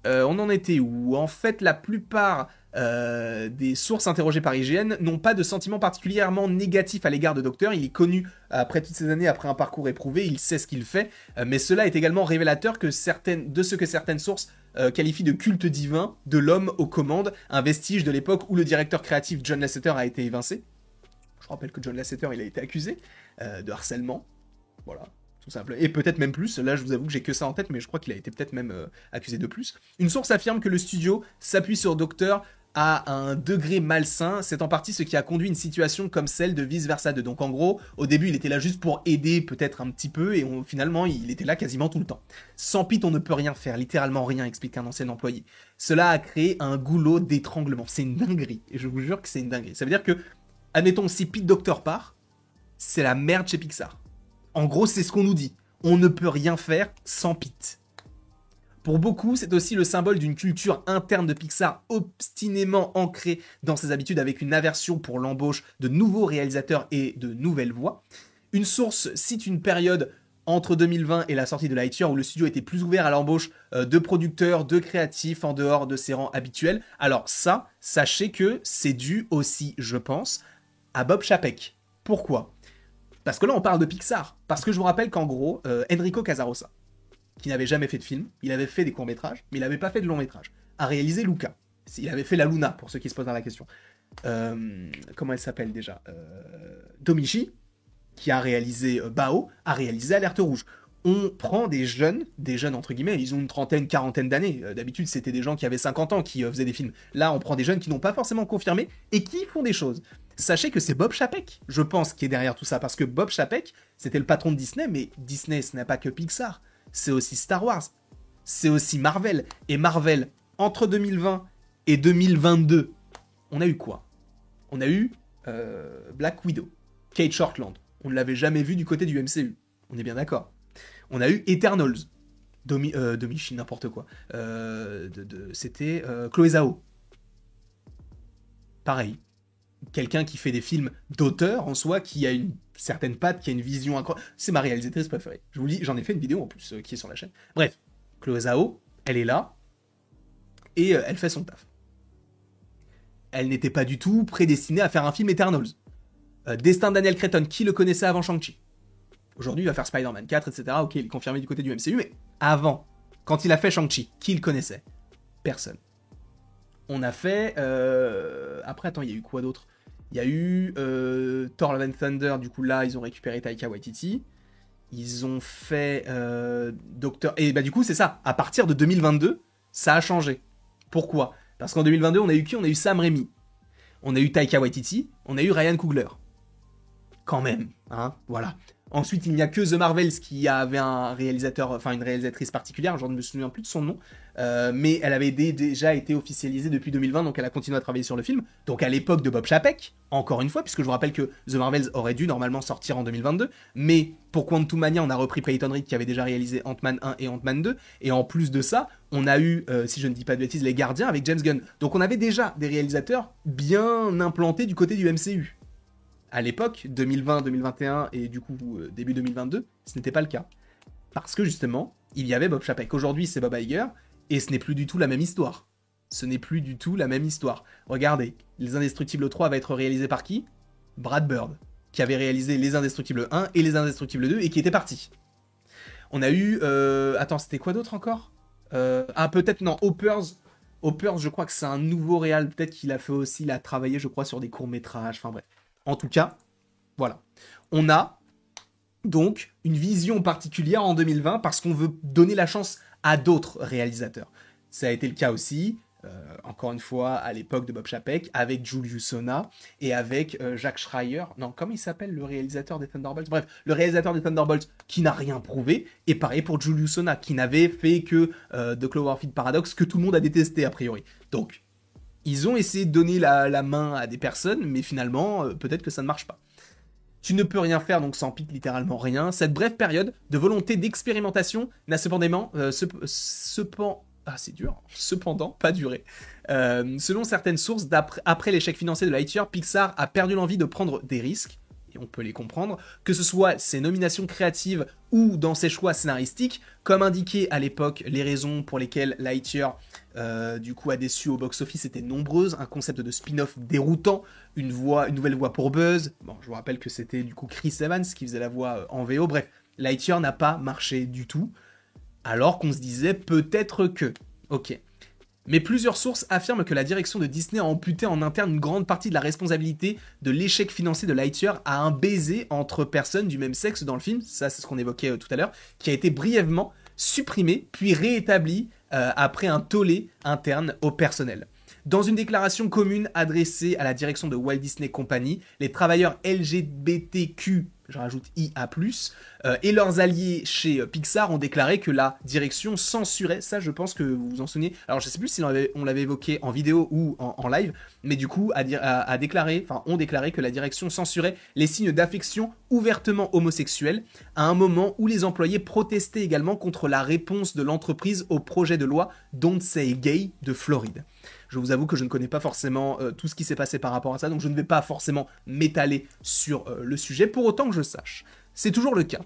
On en était où? En fait, la plupart des sources interrogées par IGN n'ont pas de sentiment particulièrement négatif à l'égard de Docteur. Il est connu après toutes ces années, après un parcours éprouvé, il sait ce qu'il fait, mais cela est également révélateur de ce que certaines sources qualifient de culte divin de l'homme aux commandes, un vestige de l'époque où le directeur créatif John Lasseter a été évincé. Je rappelle que John Lasseter, il a été accusé de harcèlement. Voilà, tout simple. Et peut-être même plus, là je vous avoue que j'ai que ça en tête, mais je crois qu'il a été peut-être même accusé de plus. Une source affirme que le studio s'appuie sur Docteur à un degré malsain, c'est en partie ce qui a conduit une situation comme celle de Vice Versa 2. Donc en gros, au début il était là juste pour aider peut-être un petit peu, et finalement il était là quasiment tout le temps. Sans Pete on ne peut rien faire, littéralement rien, explique un ancien employé. Cela a créé un goulot d'étranglement, c'est une dinguerie, et je vous jure que c'est une dinguerie. Ça veut dire que, admettons, si Pete Docter part, c'est la merde chez Pixar. En gros, c'est ce qu'on nous dit. On ne peut rien faire sans Pete. Pour beaucoup, c'est aussi le symbole d'une culture interne de Pixar obstinément ancrée dans ses habitudes, avec une aversion pour l'embauche de nouveaux réalisateurs et de nouvelles voix. Une source cite une période entre 2020 et la sortie de Lightyear où le studio était plus ouvert à l'embauche de producteurs, de créatifs en dehors de ses rangs habituels. Alors ça, sachez que c'est dû aussi, je pense, à Bob Chapek. Pourquoi ? Parce que là, on parle de Pixar. Parce que je vous rappelle qu'en gros, Enrico Casarosa, qui n'avait jamais fait de film, il avait fait des courts-métrages, mais il n'avait pas fait de long-métrage, a réalisé Luca. Il avait fait La Luna, pour ceux qui se posent la question. Comment elle s'appelle déjà Domichi, qui a réalisé Bao, a réalisé Alerte Rouge. On prend des jeunes entre guillemets, ils ont une trentaine, quarantaine d'années. D'habitude, c'était des gens qui avaient 50 ans qui faisaient des films. Là, on prend des jeunes qui n'ont pas forcément confirmé et qui font des choses. Sachez que c'est Bob Chapek, je pense, qui est derrière tout ça, parce que Bob Chapek, c'était le patron de Disney, mais Disney, ce n'est pas que Pixar, c'est aussi Star Wars, c'est aussi Marvel. Et Marvel, entre 2020 et 2022, on a eu quoi? On a eu Black Widow, Kate Shortland. On ne l'avait jamais vu du côté du MCU, on est bien d'accord. On a eu Eternals, Domichi, n'importe quoi. C'était Chloé Zhao. Pareil. Quelqu'un qui fait des films d'auteur en soi, qui a une certaine patte, qui a une vision incroyable. C'est ma réalisatrice préférée. Je vous le dis, j'en ai fait une vidéo en plus qui est sur la chaîne. Bref, Chloé Zhao, elle est là et elle fait son taf. Elle n'était pas du tout prédestinée à faire un film Eternals. Destin de Daniel Cretton, qui le connaissait avant Shang-Chi? Aujourd'hui, il va faire Spider-Man 4, etc. Ok, il est confirmé du côté du MCU, mais avant, quand il a fait Shang-Chi, qui le connaissait? Personne. On a fait... Après, attends, il y a eu quoi d'autre? Il y a eu Thor Love and Thunder, du coup là, ils ont récupéré Taika Waititi. Ils ont fait Docteur... Et bah du coup, c'est ça. À partir de 2022, ça a changé. Pourquoi? Parce qu'en 2022, on a eu qui? On a eu Sam Raimi. On a eu Taika Waititi. On a eu Ryan Coogler. Quand même, hein, voilà. Ensuite, il n'y a que The Marvels qui avait un réalisateur, enfin une réalisatrice particulière, je ne me souviens plus de son nom, mais elle avait déjà été officialisée depuis 2020, donc elle a continué à travailler sur le film. Donc à l'époque de Bob Chapek, encore une fois, puisque je vous rappelle que The Marvels aurait dû normalement sortir en 2022, mais pour Quantumania, on a repris Peyton Reed qui avait déjà réalisé Ant-Man 1 et Ant-Man 2, et en plus de ça, on a eu, si je ne dis pas de bêtises, Les Gardiens avec James Gunn. Donc on avait déjà des réalisateurs bien implantés du côté du MCU. À l'époque, 2020, 2021 et du coup début 2022, ce n'était pas le cas. Parce que justement, il y avait Bob Chapek. Aujourd'hui, c'est Bob Iger, et ce n'est plus du tout la même histoire. Ce n'est plus du tout la même histoire. Regardez, Les Indestructibles 3 va être réalisé par qui? Brad Bird, qui avait réalisé Les Indestructibles 1 et Les Indestructibles 2 et qui était parti. On a eu... Attends, c'était quoi d'autre encore? Peut-être, non, Hoppers. Hoppers, je crois que c'est un nouveau réal. Peut-être qu'il a fait aussi, il a travaillé, je crois, sur des courts-métrages. Enfin bref. En tout cas, voilà. On a donc une vision particulière en 2020 parce qu'on veut donner la chance à d'autres réalisateurs. Ça a été le cas aussi, encore une fois, à l'époque de Bob Chapek, avec Julius Sona et avec Jacques Schreier. Non, comment il s'appelle, le réalisateur des Thunderbolts? Bref, le réalisateur des Thunderbolts qui n'a rien prouvé. Et pareil pour Julius Sona, qui n'avait fait que The Cloverfield Paradox, que tout le monde a détesté a priori. Donc, ils ont essayé de donner la main à des personnes, mais finalement, peut-être que ça ne marche pas. Tu ne peux rien faire, donc ça implique littéralement rien. Cette brève période de volonté d'expérimentation n'a cependant pas duré. Selon certaines sources, après l'échec financier de Lightyear, Pixar a perdu l'envie de prendre des risques. et on peut les comprendre, que ce soit ses nominations créatives ou dans ses choix scénaristiques. Comme indiqué à l'époque, les raisons pour lesquelles Lightyear du coup a déçu au box-office étaient nombreuses. Un concept de spin-off déroutant, une nouvelle voix pour Buzz. Bon, je vous rappelle que c'était du coup Chris Evans qui faisait la voix en VO. Bref, Lightyear n'a pas marché du tout, alors qu'on se disait peut-être que... Ok. Mais plusieurs sources affirment que la direction de Disney a amputé en interne une grande partie de la responsabilité de l'échec financier de Lightyear à un baiser entre personnes du même sexe dans le film, ça c'est ce qu'on évoquait tout à l'heure, qui a été brièvement supprimé puis réétabli après un tollé interne au personnel. Dans une déclaration commune adressée à la direction de Walt Disney Company, les travailleurs LGBTQ, je rajoute IA+, et leurs alliés chez Pixar ont déclaré que la direction censurait, ça je pense que vous vous en souvenez, alors je sais plus si on l'avait évoqué en vidéo ou en live, mais du coup ont déclaré que la direction censurait les signes d'affection ouvertement homosexuels à un moment où les employés protestaient également contre la réponse de l'entreprise au projet de loi Don't Say Gay de Floride. Je vous avoue que je ne connais pas forcément tout ce qui s'est passé par rapport à ça, donc je ne vais pas forcément m'étaler sur le sujet, pour autant que je sache. C'est toujours le cas.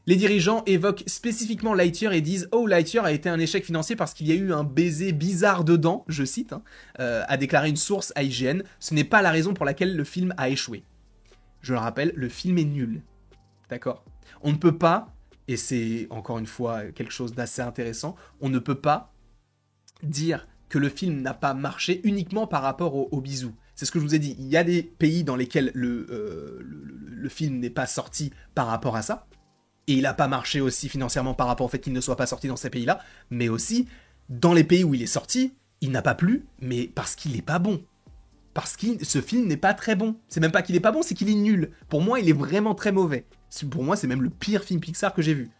Les dirigeants évoquent spécifiquement Lightyear et disent « Oh, Lightyear a été un échec financier parce qu'il y a eu un baiser bizarre dedans », je cite, a déclaré une source à IGN. Ce n'est pas la raison pour laquelle le film a échoué. Je le rappelle, le film est nul. D'accord ? On ne peut pas, et c'est encore une fois quelque chose d'assez intéressant, on ne peut pas dire que le film n'a pas marché uniquement par rapport au bisou. C'est ce que je vous ai dit. Il y a des pays dans lesquels le film n'est pas sorti par rapport à ça. Et il n'a pas marché aussi financièrement par rapport au fait qu'il ne soit pas sorti dans ces pays-là. Mais aussi, dans les pays où il est sorti, il n'a pas plu, mais parce qu'il n'est pas bon. Parce que ce film n'est pas très bon. C'est même pas qu'il est pas bon, c'est qu'il est nul. Pour moi, il est vraiment très mauvais. Pour moi, c'est même le pire film Pixar que j'ai vu.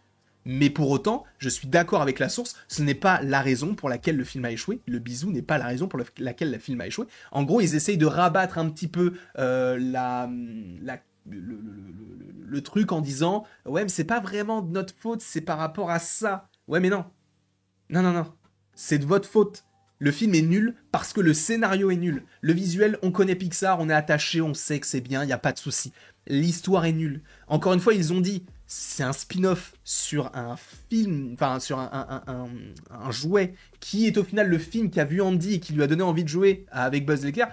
Mais pour autant, je suis d'accord avec la source, ce n'est pas la raison pour laquelle le film a échoué. Le bisou n'est pas la raison pour laquelle le film a échoué. En gros, ils essayent de rabattre un petit peu le truc en disant « Ouais, mais c'est pas vraiment de notre faute, c'est par rapport à ça. » Ouais, mais non. Non. C'est de votre faute. Le film est nul parce que le scénario est nul. Le visuel, on connaît Pixar, on est attaché, on sait que c'est bien, il n'y a pas de souci. L'histoire est nulle. Encore une fois, ils ont dit... C'est un spin-off sur un film, enfin sur un jouet qui est au final le film qui a vu Andy et qui lui a donné envie de jouer avec Buzz l'éclair.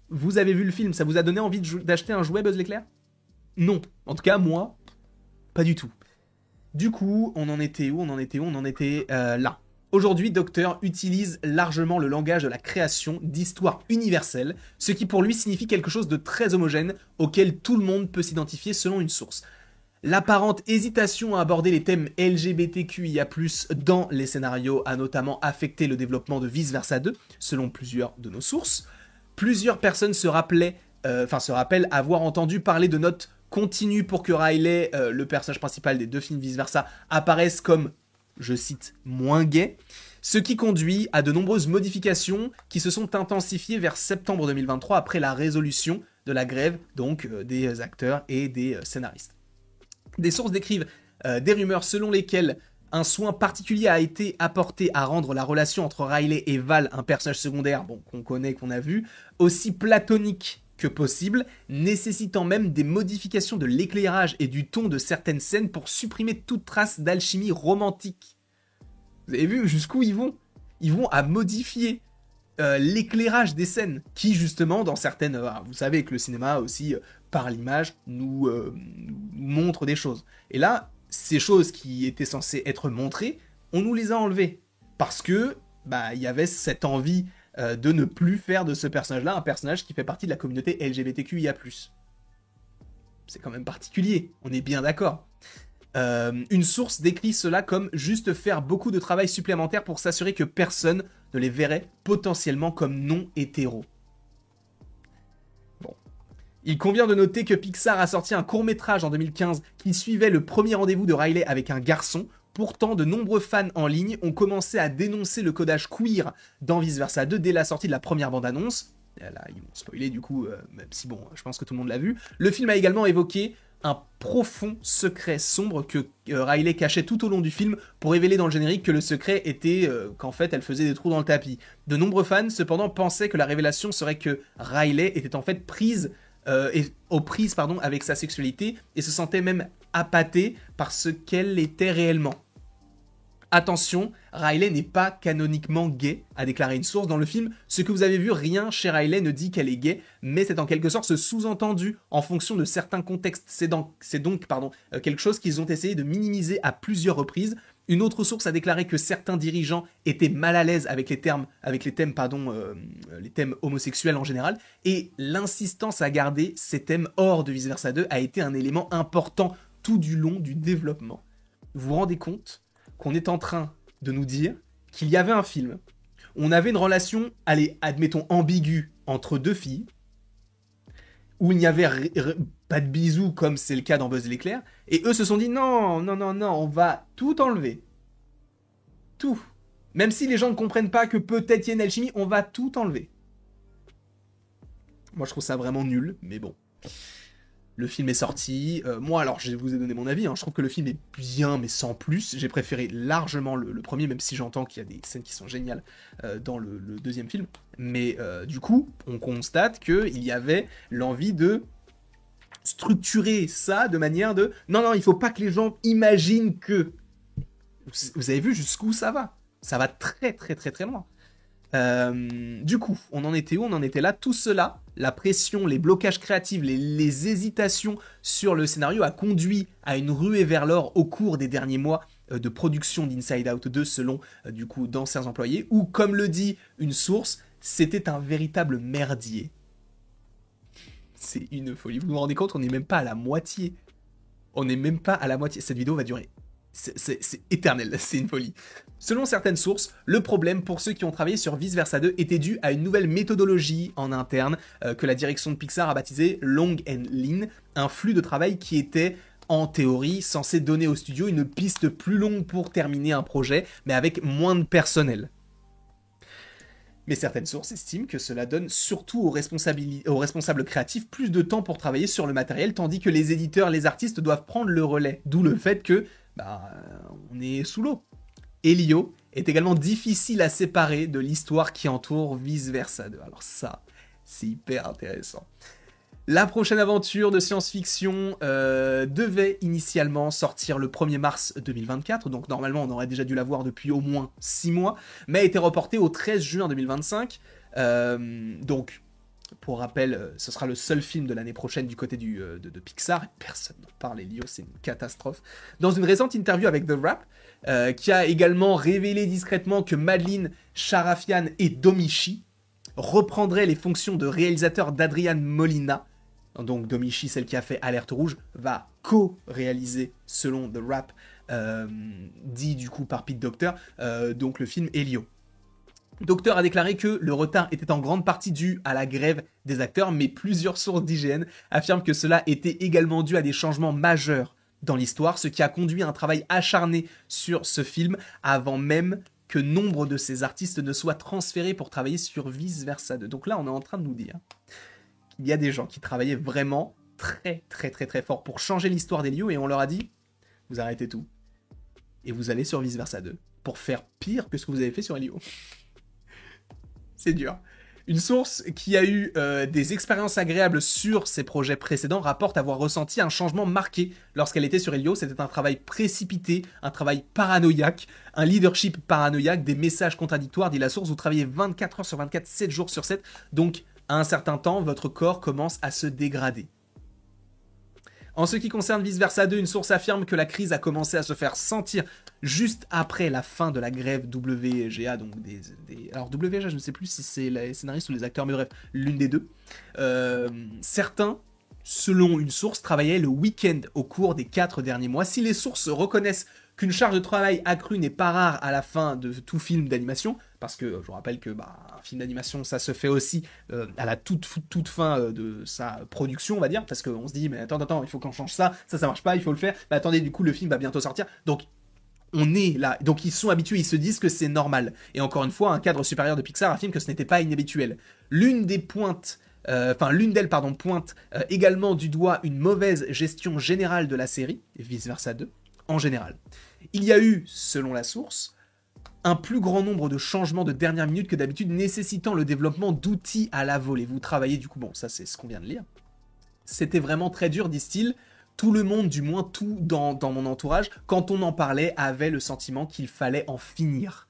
Vous avez vu le film, ça vous a donné envie d'acheter un jouet Buzz l'éclair ? Non. En tout cas, moi, pas du tout. Du coup, on en était là. Aujourd'hui, Docteur utilise largement le langage de la création d'histoires universelles, ce qui pour lui signifie quelque chose de très homogène auquel tout le monde peut s'identifier selon une source. L'apparente hésitation à aborder les thèmes LGBTQIA+, dans les scénarios a notamment affecté le développement de Vice Versa 2, selon plusieurs de nos sources. Plusieurs personnes se rappellent avoir entendu parler de notes continues pour que Riley, le personnage principal des deux films Vice Versa, apparaisse comme, je cite, moins gay, ce qui conduit à de nombreuses modifications qui se sont intensifiées vers septembre 2023 après la résolution de la grève donc des acteurs et des scénaristes. Des sources décrivent des rumeurs selon lesquelles un soin particulier a été apporté à rendre la relation entre Riley et Val, un personnage secondaire qu'on connaît, qu'on a vu, aussi platonique que possible, nécessitant même des modifications de l'éclairage et du ton de certaines scènes pour supprimer toute trace d'alchimie romantique. Vous avez vu jusqu'où ils vont ? Ils vont à modifier l'éclairage des scènes, qui justement dans certaines... vous savez que le cinéma aussi, par l'image, nous montre des choses. Et là, ces choses qui étaient censées être montrées, on nous les a enlevées. Parce que, il y avait cette envie de ne plus faire de ce personnage-là un personnage qui fait partie de la communauté LGBTQIA+. C'est quand même particulier, on est bien d'accord. Une source décrit cela comme juste faire beaucoup de travail supplémentaire pour s'assurer que personne ne les verrait potentiellement comme non hétéros. Bon. Il convient de noter que Pixar a sorti un court-métrage en 2015 qui suivait le premier rendez-vous de Riley avec un garçon. Pourtant, de nombreux fans en ligne ont commencé à dénoncer le codage queer dans Vice Versa 2 dès la sortie de la première bande-annonce. Là, ils m'ont spoilé du coup, même si bon, je pense que tout le monde l'a vu. Le film a également évoqué un profond secret sombre que Riley cachait tout au long du film pour révéler dans le générique que le secret était qu'en fait elle faisait des trous dans le tapis. De nombreux fans cependant pensaient que la révélation serait que Riley était en fait prise et aux prises avec sa sexualité et se sentait même appâté par ce qu'elle était réellement. Attention, Riley n'est pas canoniquement gay, a déclaré une source dans le film. Ce que vous avez vu, rien chez Riley ne dit qu'elle est gay, mais c'est en quelque sorte ce sous-entendu en fonction de certains contextes. C'est donc quelque chose qu'ils ont essayé de minimiser à plusieurs reprises. Une autre source a déclaré que certains dirigeants étaient mal à l'aise avec les thèmes homosexuels en général, et l'insistance à garder ces thèmes hors de Vice Versa 2 a été un élément important tout du long du développement. Vous vous rendez compte qu'on est en train de nous dire qu'il y avait un film, on avait une relation, allez, admettons, ambiguë entre deux filles, où il n'y avait pas de bisous comme c'est le cas dans Buzz l'éclair, et eux se sont dit non, on va tout enlever. Tout. Même si les gens ne comprennent pas que peut-être il y a une alchimie, on va tout enlever. Moi je trouve ça vraiment nul, mais bon. Le film est sorti. Moi, alors, je vous ai donné mon avis. Je trouve que le film est bien, mais sans plus. J'ai préféré largement le premier, même si j'entends qu'il y a des scènes qui sont géniales dans le deuxième film. Mais du coup, on constate qu'il y avait l'envie de structurer ça de manière de... Non, il faut pas que les gens imaginent que... Vous avez vu jusqu'où ça va. Ça va très, très, très, très loin. Du coup, on en était où? On en était là. Tout cela, la pression, les blocages créatifs, les hésitations sur le scénario a conduit à une ruée vers l'or au cours des derniers mois de production d'Inside Out 2 selon du coup d'anciens employés, où comme le dit une source, c'était un véritable merdier. C'est une folie. Vous vous rendez compte, on n'est même pas à la moitié. On n'est même pas à la moitié. Cette vidéo va durer. C'est éternel, c'est une folie. Selon certaines sources, le problème pour ceux qui ont travaillé sur Vice Versa 2 était dû à une nouvelle méthodologie en interne que la direction de Pixar a baptisée Long and Lean, un flux de travail qui était en théorie censé donner au studio une piste plus longue pour terminer un projet, mais avec moins de personnel. Mais certaines sources estiment que cela donne surtout aux responsables créatifs plus de temps pour travailler sur le matériel, tandis que les éditeurs, les artistes doivent prendre le relais, d'où le fait que on est sous l'eau. Elio est également difficile à séparer de l'histoire qui entoure Vice Versa 2. Alors ça, c'est hyper intéressant. La prochaine aventure de science-fiction devait initialement sortir le 1er mars 2024, donc normalement on aurait déjà dû la voir depuis au moins 6 mois, mais a été reportée au 13 juin 2025. Donc, pour rappel, ce sera le seul film de l'année prochaine du côté de Pixar. Personne n'en parle, Elio, c'est une catastrophe. Dans une récente interview avec The Wrap, qui a également révélé discrètement que Madeline Sharafian et Domichi reprendraient les fonctions de réalisateur d'Adrian Molina. Donc Domichi, celle qui a fait Alerte Rouge, va co-réaliser, selon The Wrap, dit du coup par Pete Docter, donc le film Elio. Docter a déclaré que le retard était en grande partie dû à la grève des acteurs, mais plusieurs sources d'IGN affirment que cela était également dû à des changements majeurs dans l'histoire, ce qui a conduit à un travail acharné sur ce film avant même que nombre de ces artistes ne soient transférés pour travailler sur Vice Versa 2. Donc là, on est en train de nous dire qu'il y a des gens qui travaillaient vraiment très très très très fort pour changer l'histoire d'Elio, et on leur a dit, vous arrêtez tout, et vous allez sur Vice Versa 2 pour faire pire que ce que vous avez fait sur Elio. C'est dur. Une source qui a eu des expériences agréables sur ses projets précédents rapporte avoir ressenti un changement marqué lorsqu'elle était sur Elio. C'était un travail précipité, un travail paranoïaque, un leadership paranoïaque, des messages contradictoires, dit la source. Vous travaillez 24 heures sur 24, 7 jours sur 7. Donc, à un certain temps, votre corps commence à se dégrader. En ce qui concerne Vice Versa 2, une source affirme que la crise a commencé à se faire sentir juste après la fin de la grève WGA, donc alors WGA, je ne sais plus si c'est les scénaristes ou les acteurs, mais bref, l'une des deux. Certains, selon une source, travaillaient le week-end au cours des 4 derniers mois. Si les sources reconnaissent qu'une charge de travail accrue n'est pas rare à la fin de tout film d'animation, parce que je vous rappelle que un film d'animation, ça se fait aussi à la toute fin de sa production, on va dire, parce qu'on se dit, mais attends, il faut qu'on change ça marche pas, il faut le faire, attendez, du coup, le film va bientôt sortir, donc on est là, donc ils sont habitués, ils se disent que c'est normal, et encore une fois, un cadre supérieur de Pixar affirme que ce n'était pas inhabituel. L'une d'elles pointe également du doigt une mauvaise gestion générale de la série, Vice Versa 2, en général. Il y a eu, selon la source, un plus grand nombre de changements de dernière minute que d'habitude, nécessitant le développement d'outils à la volée. Vous travaillez du coup, bon, ça c'est ce qu'on vient de lire, C'était vraiment très dur, disent-ils. Tout le monde, du moins tout dans mon entourage, quand on en parlait, avait le sentiment qu'il fallait en finir.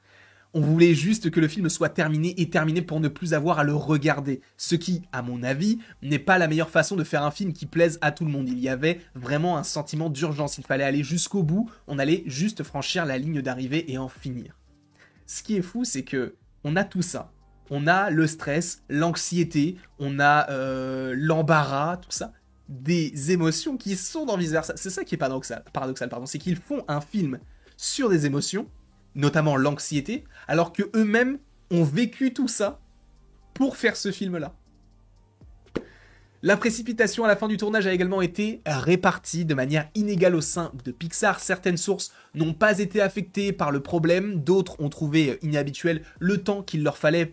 On voulait juste que le film soit terminé et terminé pour ne plus avoir à le regarder. Ce qui, à mon avis, n'est pas la meilleure façon de faire un film qui plaise à tout le monde. Il y avait vraiment un sentiment d'urgence. Il fallait aller jusqu'au bout. On allait juste franchir la ligne d'arrivée et en finir. Ce qui est fou, c'est que on a tout ça. On a le stress, l'anxiété, on a l'embarras, tout ça. Des émotions qui sont dans Vice Versa. C'est ça qui est paradoxal, c'est qu'ils font un film sur des émotions, notamment l'anxiété, alors que eux-mêmes ont vécu tout ça pour faire ce film-là. La précipitation à la fin du tournage a également été répartie de manière inégale au sein de Pixar. Certaines sources n'ont pas été affectées par le problème, d'autres ont trouvé inhabituel le temps qu'il leur fallait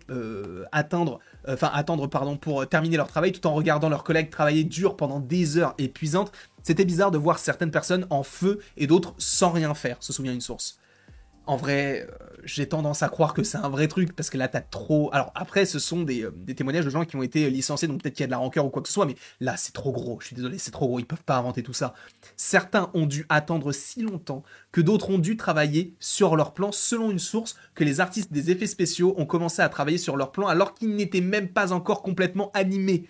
attendre pour terminer leur travail, tout en regardant leurs collègues travailler dur pendant des heures épuisantes. C'était bizarre de voir certaines personnes en feu et d'autres sans rien faire, se souvient une source. En vrai, j'ai tendance à croire que c'est un vrai truc, parce que là, t'as trop... Alors après, ce sont des témoignages de gens qui ont été licenciés, donc peut-être qu'il y a de la rancœur ou quoi que ce soit, mais là, c'est trop gros, je suis désolé, c'est trop gros, ils peuvent pas inventer tout ça. Certains ont dû attendre si longtemps que d'autres ont dû travailler sur leur plan, selon une source, que les artistes des effets spéciaux ont commencé à travailler sur leur plan alors qu'ils n'étaient même pas encore complètement animés.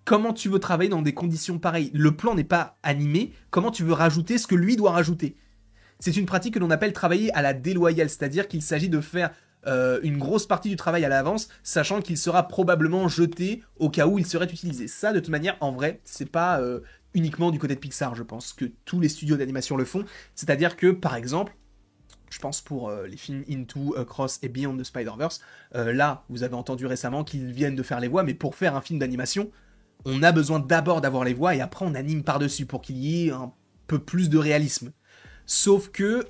Comment tu veux travailler dans des conditions pareilles? Le plan n'est pas animé, comment tu veux rajouter ce que lui doit rajouter? C'est une pratique que l'on appelle travailler à la déloyale, c'est-à-dire qu'il s'agit de faire une grosse partie du travail à l'avance, sachant qu'il sera probablement jeté au cas où il serait utilisé. Ça, de toute manière, en vrai, c'est pas uniquement du côté de Pixar, je pense que tous les studios d'animation le font. C'est-à-dire que, par exemple, je pense pour les films Into, Across et Beyond the Spider-Verse, là, vous avez entendu récemment qu'ils viennent de faire les voix, mais pour faire un film d'animation, on a besoin d'abord d'avoir les voix et après on anime par-dessus pour qu'il y ait un peu plus de réalisme. Sauf que,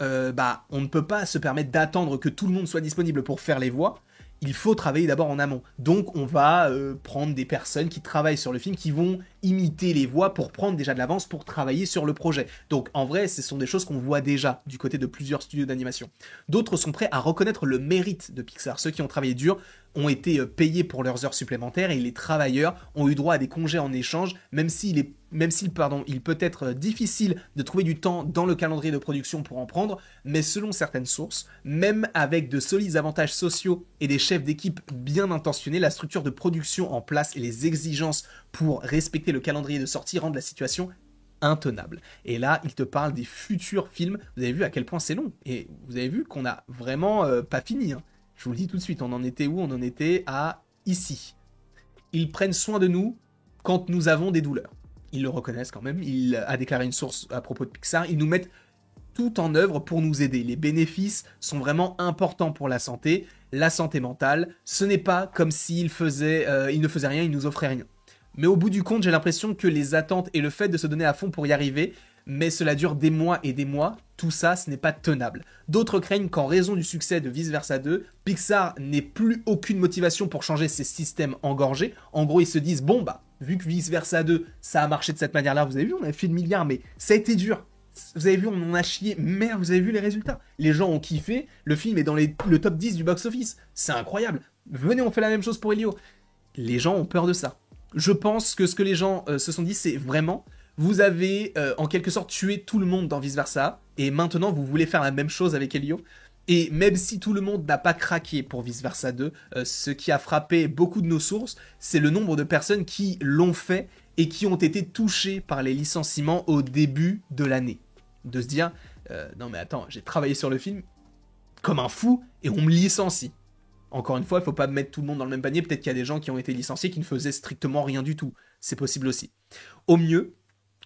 on ne peut pas se permettre d'attendre que tout le monde soit disponible pour faire les voix. Il faut travailler d'abord en amont. Donc on va prendre des personnes qui travaillent sur le film, qui vont imiter les voix pour prendre déjà de l'avance pour travailler sur le projet. Donc en vrai, ce sont des choses qu'on voit déjà du côté de plusieurs studios d'animation. D'autres sont prêts à reconnaître le mérite de Pixar. Ceux qui ont travaillé dur ont été payés pour leurs heures supplémentaires et les travailleurs ont eu droit à des congés en échange, même s'il peut être difficile de trouver du temps dans le calendrier de production pour en prendre, mais selon certaines sources, même avec de solides avantages sociaux et des chefs d'équipe bien intentionnés, la structure de production en place et les exigences pour respecter le calendrier de sortie rendent la situation intenable. Et là, il te parle des futurs films. Vous avez vu à quel point c'est long. Et vous avez vu qu'on n'a vraiment pas fini. Hein. Je vous le dis tout de suite, on en était où? On en était à ici. Ils prennent soin de nous quand nous avons des douleurs. Ils le reconnaissent quand même. Il a déclaré une source à propos de Pixar. Ils nous mettent tout en œuvre pour nous aider. Les bénéfices sont vraiment importants pour la santé mentale. Ce n'est pas comme s'ils ne faisaient rien, ils nous offraient rien. Mais au bout du compte, j'ai l'impression que les attentes et le fait de se donner à fond pour y arriver, mais cela dure des mois et des mois, tout ça, ce n'est pas tenable. D'autres craignent qu'en raison du succès de Vice Versa 2, Pixar n'ait plus aucune motivation pour changer ses systèmes engorgés. En gros, ils se disent, bon bah, vu que Vice Versa 2, ça a marché de cette manière-là, vous avez vu, on a fait le milliard, mais ça a été dur. Vous avez vu, on en a chié, merde, vous avez vu les résultats. Les gens ont kiffé, le film est dans le top 10 du box-office. C'est incroyable. Venez, on fait la même chose pour Elio. Les gens ont peur de ça. Je pense que ce que les gens se sont dit, c'est vraiment, vous avez en quelque sorte tué tout le monde dans Vice Versa, et maintenant vous voulez faire la même chose avec Elio. Et même si tout le monde n'a pas craqué pour Vice Versa 2, ce qui a frappé beaucoup de nos sources, c'est le nombre de personnes qui l'ont fait et qui ont été touchées par les licenciements au début de l'année. De se dire, non mais attends, j'ai travaillé sur le film comme un fou et on me licencie. Encore une fois, il ne faut pas mettre tout le monde dans le même panier. Peut-être qu'il y a des gens qui ont été licenciés qui ne faisaient strictement rien du tout. C'est possible aussi. Au mieux,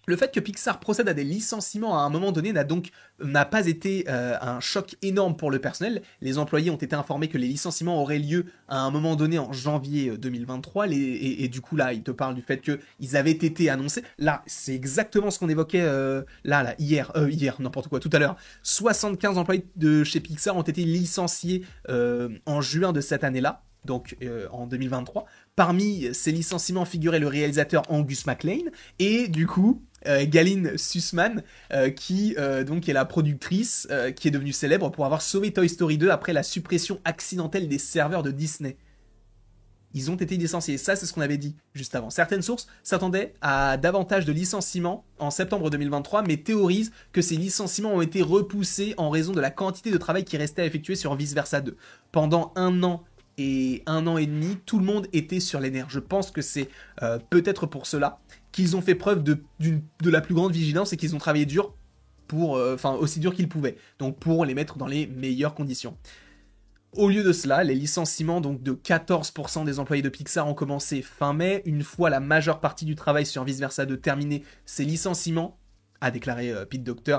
le fait que Pixar procède à des licenciements à un moment donné n'a pas été un choc énorme pour le personnel. Les employés ont été informés que les licenciements auraient lieu à un moment donné en janvier 2023. Et du coup, là, il te parle du fait qu'ils avaient été annoncés. Là, c'est exactement ce qu'on évoquait hier, n'importe quoi, tout à l'heure. 75 employés de chez Pixar ont été licenciés en juin de cette année-là. Donc en 2023. Parmi ces licenciements figurait le réalisateur Angus MacLane et du coup Galine Sussman qui donc est la productrice qui est devenue célèbre pour avoir sauvé Toy Story 2 après la suppression accidentelle des serveurs de Disney. ils ont été licenciés. Ça, c'est ce qu'on avait dit juste avant. Certaines sources s'attendaient à davantage de licenciements en septembre 2023, mais théorisent que ces licenciements ont été repoussés en raison de la quantité de travail qui restait à effectuer sur Vice Versa 2. Pendant 1 an et 1 an et demi, tout le monde était sur les nerfs. Je pense que c'est peut-être pour cela qu'ils ont fait preuve de la plus grande vigilance et qu'ils ont travaillé dur aussi dur qu'ils pouvaient, donc pour les mettre dans les meilleures conditions. Au lieu de cela, les licenciements donc de 14% des employés de Pixar ont commencé fin mai. Une fois la majeure partie du travail sur Vice Versa 2 terminé, ces licenciements, a déclaré Pete Docter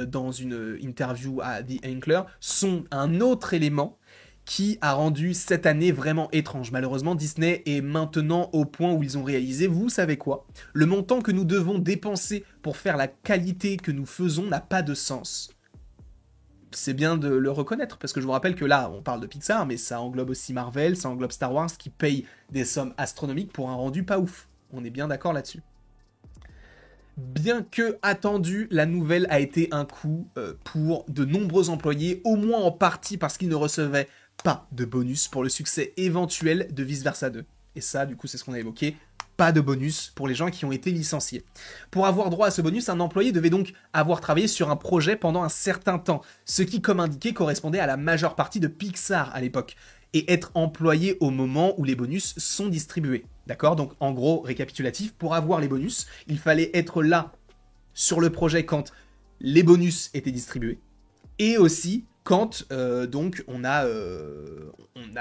dans une interview à The Ankler, sont un autre élément qui a rendu cette année vraiment étrange. Malheureusement, Disney est maintenant au point où ils ont réalisé, vous savez quoi ? Le montant que nous devons dépenser pour faire la qualité que nous faisons n'a pas de sens. C'est bien de le reconnaître, parce que je vous rappelle que là, on parle de Pixar, mais ça englobe aussi Marvel, ça englobe Star Wars, qui paye des sommes astronomiques pour un rendu pas ouf. On est bien d'accord là-dessus. Bien que attendu, la nouvelle a été un coup pour de nombreux employés, au moins en partie parce qu'ils ne recevaient pas de bonus pour le succès éventuel de Vice Versa 2. Et ça, du coup, c'est ce qu'on a évoqué. Pas de bonus pour les gens qui ont été licenciés. Pour avoir droit à ce bonus, un employé devait donc avoir travaillé sur un projet pendant un certain temps, ce qui, comme indiqué, correspondait à la majeure partie de Pixar à l'époque, et être employé au moment où les bonus sont distribués. D'accord ? Donc, en gros, récapitulatif, pour avoir les bonus, il fallait être là sur le projet quand les bonus étaient distribués, et aussi quand donc on a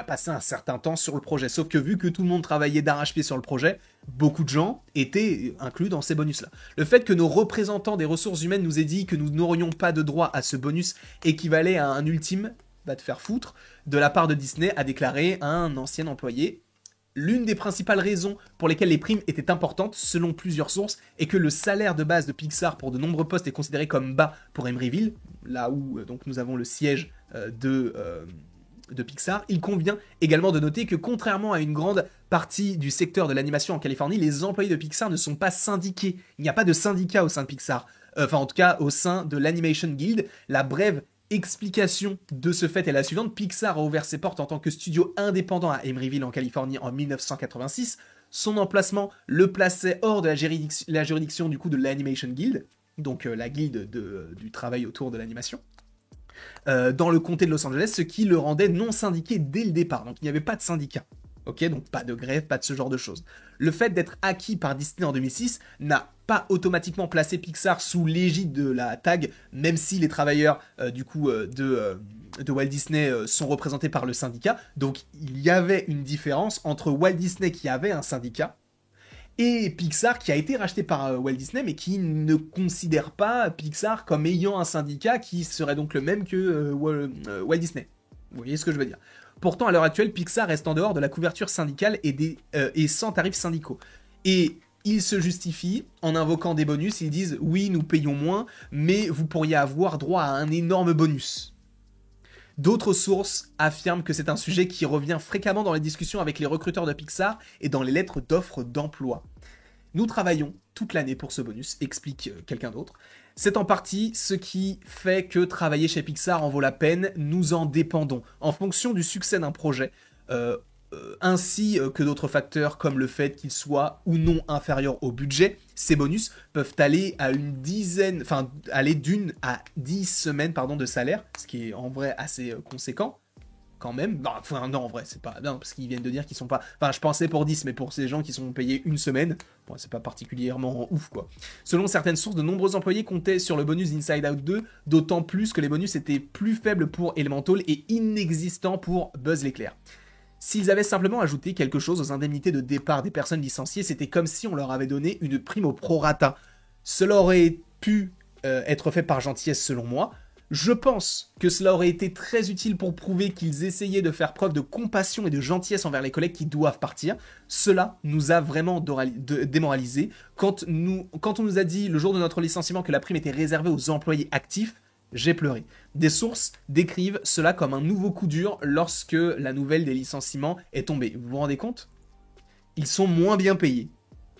passé un certain temps sur le projet. Sauf que vu que tout le monde travaillait d'arrache-pied sur le projet, beaucoup de gens étaient inclus dans ces bonus-là. Le fait que nos représentants des ressources humaines nous aient dit que nous n'aurions pas de droit à ce bonus équivalait à un ultime « va te faire foutre » de la part de Disney, a déclaré un ancien employé. L'une des principales raisons pour lesquelles les primes étaient importantes, selon plusieurs sources, est que le salaire de base de Pixar pour de nombreux postes est considéré comme bas pour Emeryville, là où donc nous avons le siège de Pixar. Il convient également de noter que contrairement à une grande partie du secteur de l'animation en Californie, les employés de Pixar ne sont pas syndiqués. Il n'y a pas de syndicat au sein de Pixar. Enfin, en tout cas, au sein de l'Animation Guild. La brève explication de ce fait est la suivante. Pixar a ouvert ses portes en tant que studio indépendant à Emeryville en Californie en 1986. Son emplacement le plaçait hors de la juridiction du coup de l'Animation Guild, donc la guilde du travail autour de l'animation, dans le comté de Los Angeles, ce qui le rendait non syndiqué dès le départ. Donc il n'y avait pas de syndicat. Ok, donc pas de grève, pas de ce genre de choses. Le fait d'être acquis par Disney en 2006 n'a pas automatiquement placé Pixar sous l'égide de la tag, même si les travailleurs de Walt Disney sont représentés par le syndicat. Donc il y avait une différence entre Walt Disney qui avait un syndicat et Pixar qui a été racheté par Walt Disney mais qui ne considère pas Pixar comme ayant un syndicat qui serait donc le même que Walt Disney. Vous voyez ce que je veux dire ? Pourtant, à l'heure actuelle, Pixar reste en dehors de la couverture syndicale et sans tarifs syndicaux. Et ils se justifient en invoquant des bonus. Ils disent « Oui, nous payons moins, mais vous pourriez avoir droit à un énorme bonus ». D'autres sources affirment que c'est un sujet qui revient fréquemment dans les discussions avec les recruteurs de Pixar et dans les lettres d'offres d'emploi. Nous travaillons toute l'année pour ce bonus, explique quelqu'un d'autre. C'est en partie ce qui fait que travailler chez Pixar en vaut la peine, nous en dépendons, en fonction du succès d'un projet, ainsi que d'autres facteurs comme le fait qu'il soit ou non inférieur au budget. Ces bonus peuvent aller à aller d'1 à 10 semaines de salaire, ce qui est en vrai assez conséquent. Quand même, non en vrai c'est pas bien parce qu'ils viennent de dire qu'ils sont pas, je pensais pour 10 mais pour ces gens qui sont payés une semaine, bon, c'est pas particulièrement ouf quoi. Selon certaines sources, de nombreux employés comptaient sur le bonus d'Inside Out 2, d'autant plus que les bonus étaient plus faibles pour Elemental et inexistants pour Buzz l'éclair. S'ils avaient simplement ajouté quelque chose aux indemnités de départ des personnes licenciées, c'était comme si on leur avait donné une prime au prorata. Cela aurait pu être fait par gentillesse selon moi. Je pense que cela aurait été très utile pour prouver qu'ils essayaient de faire preuve de compassion et de gentillesse envers les collègues qui doivent partir. Cela nous a vraiment démoralisés. Quand on nous a dit le jour de notre licenciement que la prime était réservée aux employés actifs, j'ai pleuré. Des sources décrivent cela comme un nouveau coup dur lorsque la nouvelle des licenciements est tombée. Vous vous rendez compte ? Ils sont moins bien payés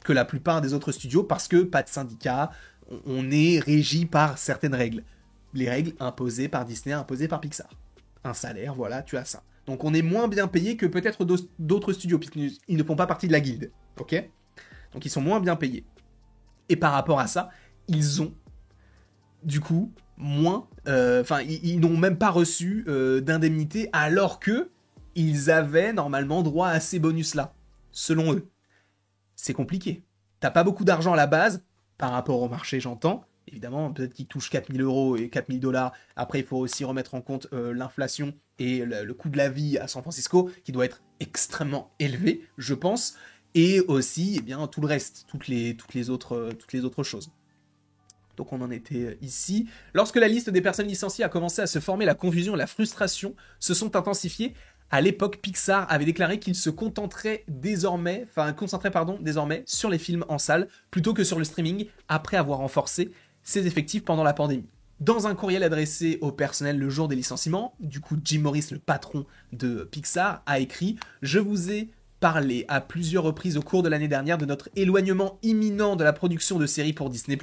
que la plupart des autres studios parce que pas de syndicat, on est régi par certaines règles. Les règles imposées par Disney, imposées par Pixar. Un salaire, voilà, tu as ça. Donc on est moins bien payé que peut-être d'autres studios, puisqu'ils ne font pas partie de la guilde. Ok? Donc ils sont moins bien payés. Et par rapport à ça, ils ont, du coup, moins... ils n'ont même pas reçu d'indemnité, alors que ils avaient normalement droit à ces bonus-là, selon eux. C'est compliqué. T'as pas beaucoup d'argent à la base, par rapport au marché, j'entends. Évidemment, peut-être qu'ils touchent 4000 euros et 4000 dollars. Après, il faut aussi remettre en compte l'inflation et le coût de la vie à San Francisco, qui doit être extrêmement élevé, je pense. Et aussi, eh bien, tout le reste, toutes les autres choses. Donc on en était ici. Lorsque la liste des personnes licenciées a commencé à se former, la confusion et la frustration se sont intensifiées. À l'époque, Pixar avait déclaré qu'il se concentrait désormais sur les films en salle plutôt que sur le streaming, après avoir renforcé ses effectifs pendant la pandémie. Dans un courriel adressé au personnel le jour des licenciements, du coup Jim Morris, le patron de Pixar, a écrit « Je vous ai parlé à plusieurs reprises au cours de l'année dernière de notre éloignement imminent de la production de séries pour Disney+,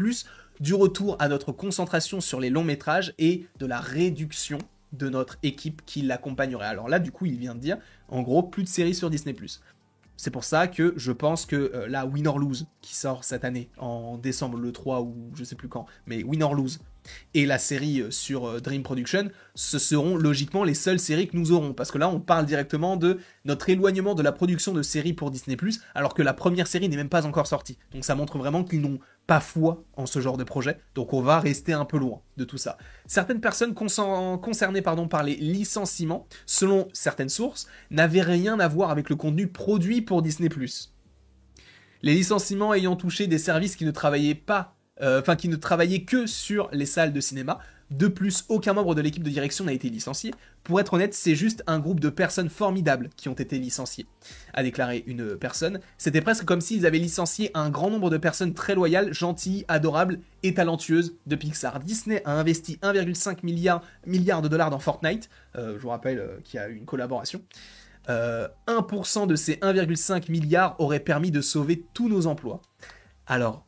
du retour à notre concentration sur les longs métrages et de la réduction de notre équipe qui l'accompagnerait. » Alors là, du coup, il vient de dire, en gros, plus de séries sur Disney+. C'est pour ça que je pense que la Win or Lose, qui sort cette année, en décembre, le 3 ou je sais plus quand, mais Win or Lose, et la série sur Dream Production, ce seront logiquement les seules séries que nous aurons. Parce que là, on parle directement de notre éloignement de la production de séries pour Disney+, alors que la première série n'est même pas encore sortie. Donc ça montre vraiment qu'ils n'ont pas foi en ce genre de projet, donc on va rester un peu loin de tout ça. Certaines personnes concernées par les licenciements, selon certaines sources, n'avaient rien à voir avec le contenu produit pour Disney+. Les licenciements ayant touché des services qui ne travaillaient que sur les salles de cinéma. De plus, aucun membre de l'équipe de direction n'a été licencié. Pour être honnête, c'est juste un groupe de personnes formidables qui ont été licenciées, a déclaré une personne. C'était presque comme s'ils avaient licencié un grand nombre de personnes très loyales, gentilles, adorables et talentueuses de Pixar. Disney a investi 1,5 milliard de dollars dans Fortnite. Je vous rappelle qu'il y a eu une collaboration. 1% de ces 1,5 milliard aurait permis de sauver tous nos emplois. Alors,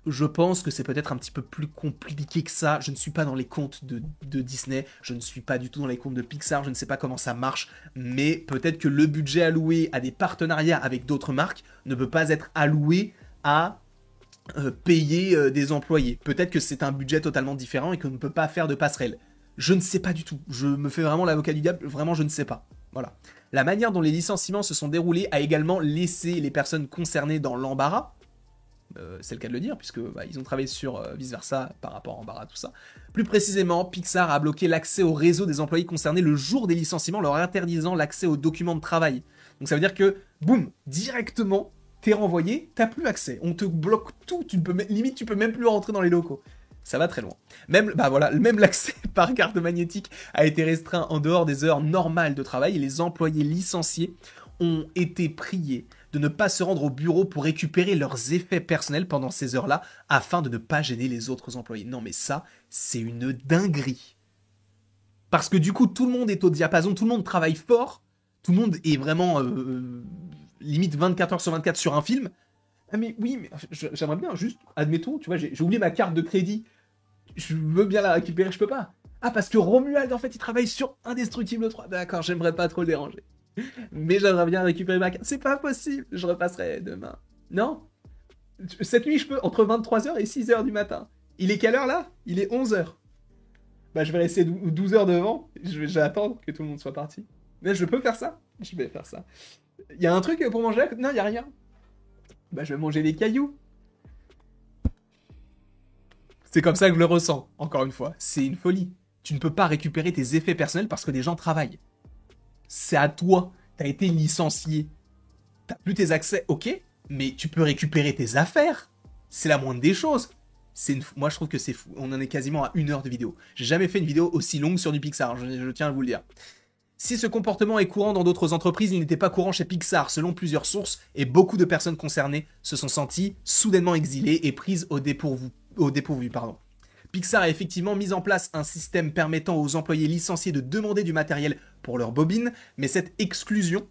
je pense que c'est peut-être un petit peu plus compliqué que ça. Je ne suis pas dans les comptes de Disney, je ne suis pas du tout dans les comptes de Pixar, je ne sais pas comment ça marche, mais peut-être que le budget alloué à des partenariats avec d'autres marques ne peut pas être alloué à payer des employés. Peut-être que c'est un budget totalement différent et qu'on ne peut pas faire de passerelle. Je ne sais pas du tout. Je me fais vraiment l'avocat du diable, vraiment je ne sais pas. Voilà. La manière dont les licenciements se sont déroulés a également laissé les personnes concernées dans l'embarras. C'est le cas de le dire, puisque ils ont travaillé sur vice-versa par rapport à Embarras, tout ça. Plus précisément, Pixar a bloqué l'accès au réseau des employés concernés le jour des licenciements, leur interdisant l'accès aux documents de travail. Donc ça veut dire que, boum, directement, t'es renvoyé, t'as plus accès. On te bloque tout, limite tu peux même plus rentrer dans les locaux. Ça va très loin. Même l'accès par carte magnétique a été restreint en dehors des heures normales de travail et les employés licenciés ont été priés de ne pas se rendre au bureau pour récupérer leurs effets personnels pendant ces heures-là, afin de ne pas gêner les autres employés. Non mais ça, c'est une dinguerie. Parce que du coup, tout le monde est au diapason, tout le monde travaille fort, tout le monde est vraiment limite 24 heures sur 24 sur un film. Ah mais oui, mais j'aimerais bien juste, admettons, tu vois, j'ai oublié ma carte de crédit, je veux bien la récupérer, je peux pas. Ah parce que Romuald, en fait, il travaille sur Indestructible 3, d'accord, j'aimerais pas trop le déranger. Mais j'aimerais bien récupérer ma carte. C'est pas possible, je repasserai demain. Non. Cette nuit, je peux, entre 23h et 6h du matin. Il est quelle heure là? Il est 11h. Bah, je vais rester 12 heures devant. Je vais attendre que tout le monde soit parti. Mais je peux faire ça? Je vais faire ça. Y a un truc pour manger? Non, y a rien. Bah, je vais manger des cailloux. C'est comme ça que je le ressens, encore une fois. C'est une folie. Tu ne peux pas récupérer tes effets personnels parce que des gens travaillent. C'est à toi, t'as été licencié. T'as plus tes accès, ok, mais tu peux récupérer tes affaires. C'est la moindre des choses. Moi, je trouve que c'est fou. On en est quasiment à 1 heure de vidéo. J'ai jamais fait une vidéo aussi longue sur du Pixar, je tiens à vous le dire. Si ce comportement est courant dans d'autres entreprises, il n'était pas courant chez Pixar, selon plusieurs sources, et beaucoup de personnes concernées se sont senties soudainement exilées et prises au dépourvu. Pixar a effectivement mis en place un système permettant aux employés licenciés de demander du matériel pour leurs bobines, mais cette exclusion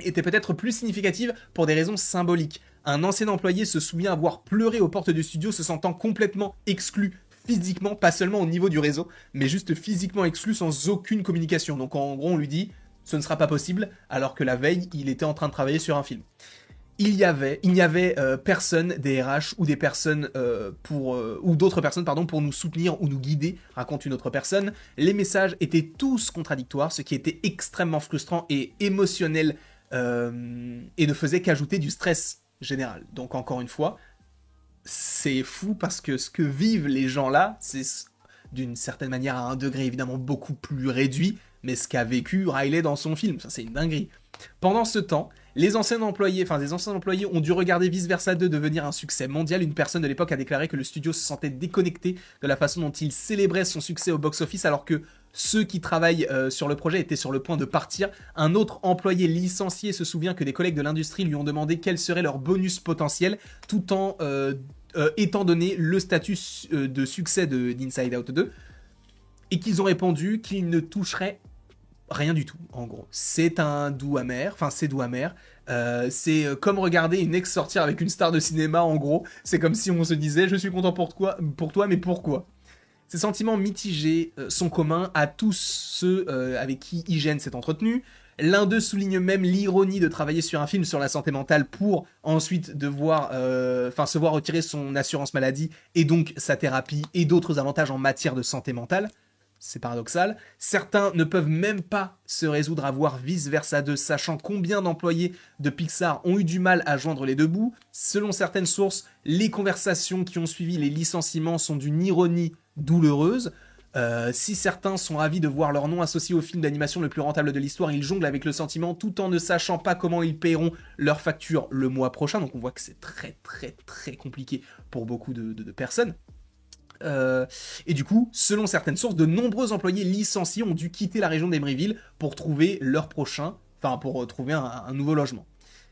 était peut-être plus significative pour des raisons symboliques. Un ancien employé se souvient avoir pleuré aux portes du studio se sentant complètement exclu physiquement, pas seulement au niveau du réseau, mais juste physiquement exclu sans aucune communication. Donc en gros on lui dit ce ne sera pas possible, alors que la veille, il était en train de travailler sur un film. Il n'y avait personne des RH ou des personnes ou d'autres personnes pour nous soutenir ou nous guider, raconte une autre personne. Les messages étaient tous contradictoires, ce qui était extrêmement frustrant et émotionnel et ne faisait qu'ajouter du stress général. Donc encore une fois, c'est fou parce que ce que vivent les gens là, c'est d'une certaine manière à un degré évidemment beaucoup plus réduit, mais ce qu'a vécu Riley dans son film, ça c'est une dinguerie. Pendant ce temps, les anciens employés ont dû regarder Vice Versa 2 devenir un succès mondial. Une personne de l'époque a déclaré que le studio se sentait déconnecté de la façon dont il célébrait son succès au box-office alors que ceux qui travaillent sur le projet étaient sur le point de partir. Un autre employé licencié se souvient que des collègues de l'industrie lui ont demandé quel serait leur bonus potentiel tout en étant donné le statut de succès d'Inside Out 2 et qu'ils ont répondu qu'ils ne toucheraient rien du tout, en gros. C'est doux amer. C'est comme regarder une ex sortir avec une star de cinéma, en gros. C'est comme si on se disait, je suis content pour toi, mais pourquoi ? Ces sentiments mitigés sont communs à tous ceux avec qui IGN s'est entretenu. L'un d'eux souligne même l'ironie de travailler sur un film sur la santé mentale pour ensuite devoir se voir retirer son assurance maladie et donc sa thérapie et d'autres avantages en matière de santé mentale. C'est paradoxal. Certains ne peuvent même pas se résoudre à voir Vice Versa 2, sachant combien d'employés de Pixar ont eu du mal à joindre les deux bouts. Selon certaines sources, les conversations qui ont suivi les licenciements sont d'une ironie douloureuse. Si certains sont ravis de voir leur nom associé au film d'animation le plus rentable de l'histoire, ils jonglent avec le sentiment tout en ne sachant pas comment ils paieront leurs factures le mois prochain. Donc on voit que c'est très très très compliqué pour beaucoup de personnes. Et du coup, selon certaines sources, de nombreux employés licenciés ont dû quitter la région d'Emeryville pour trouver pour trouver un nouveau logement.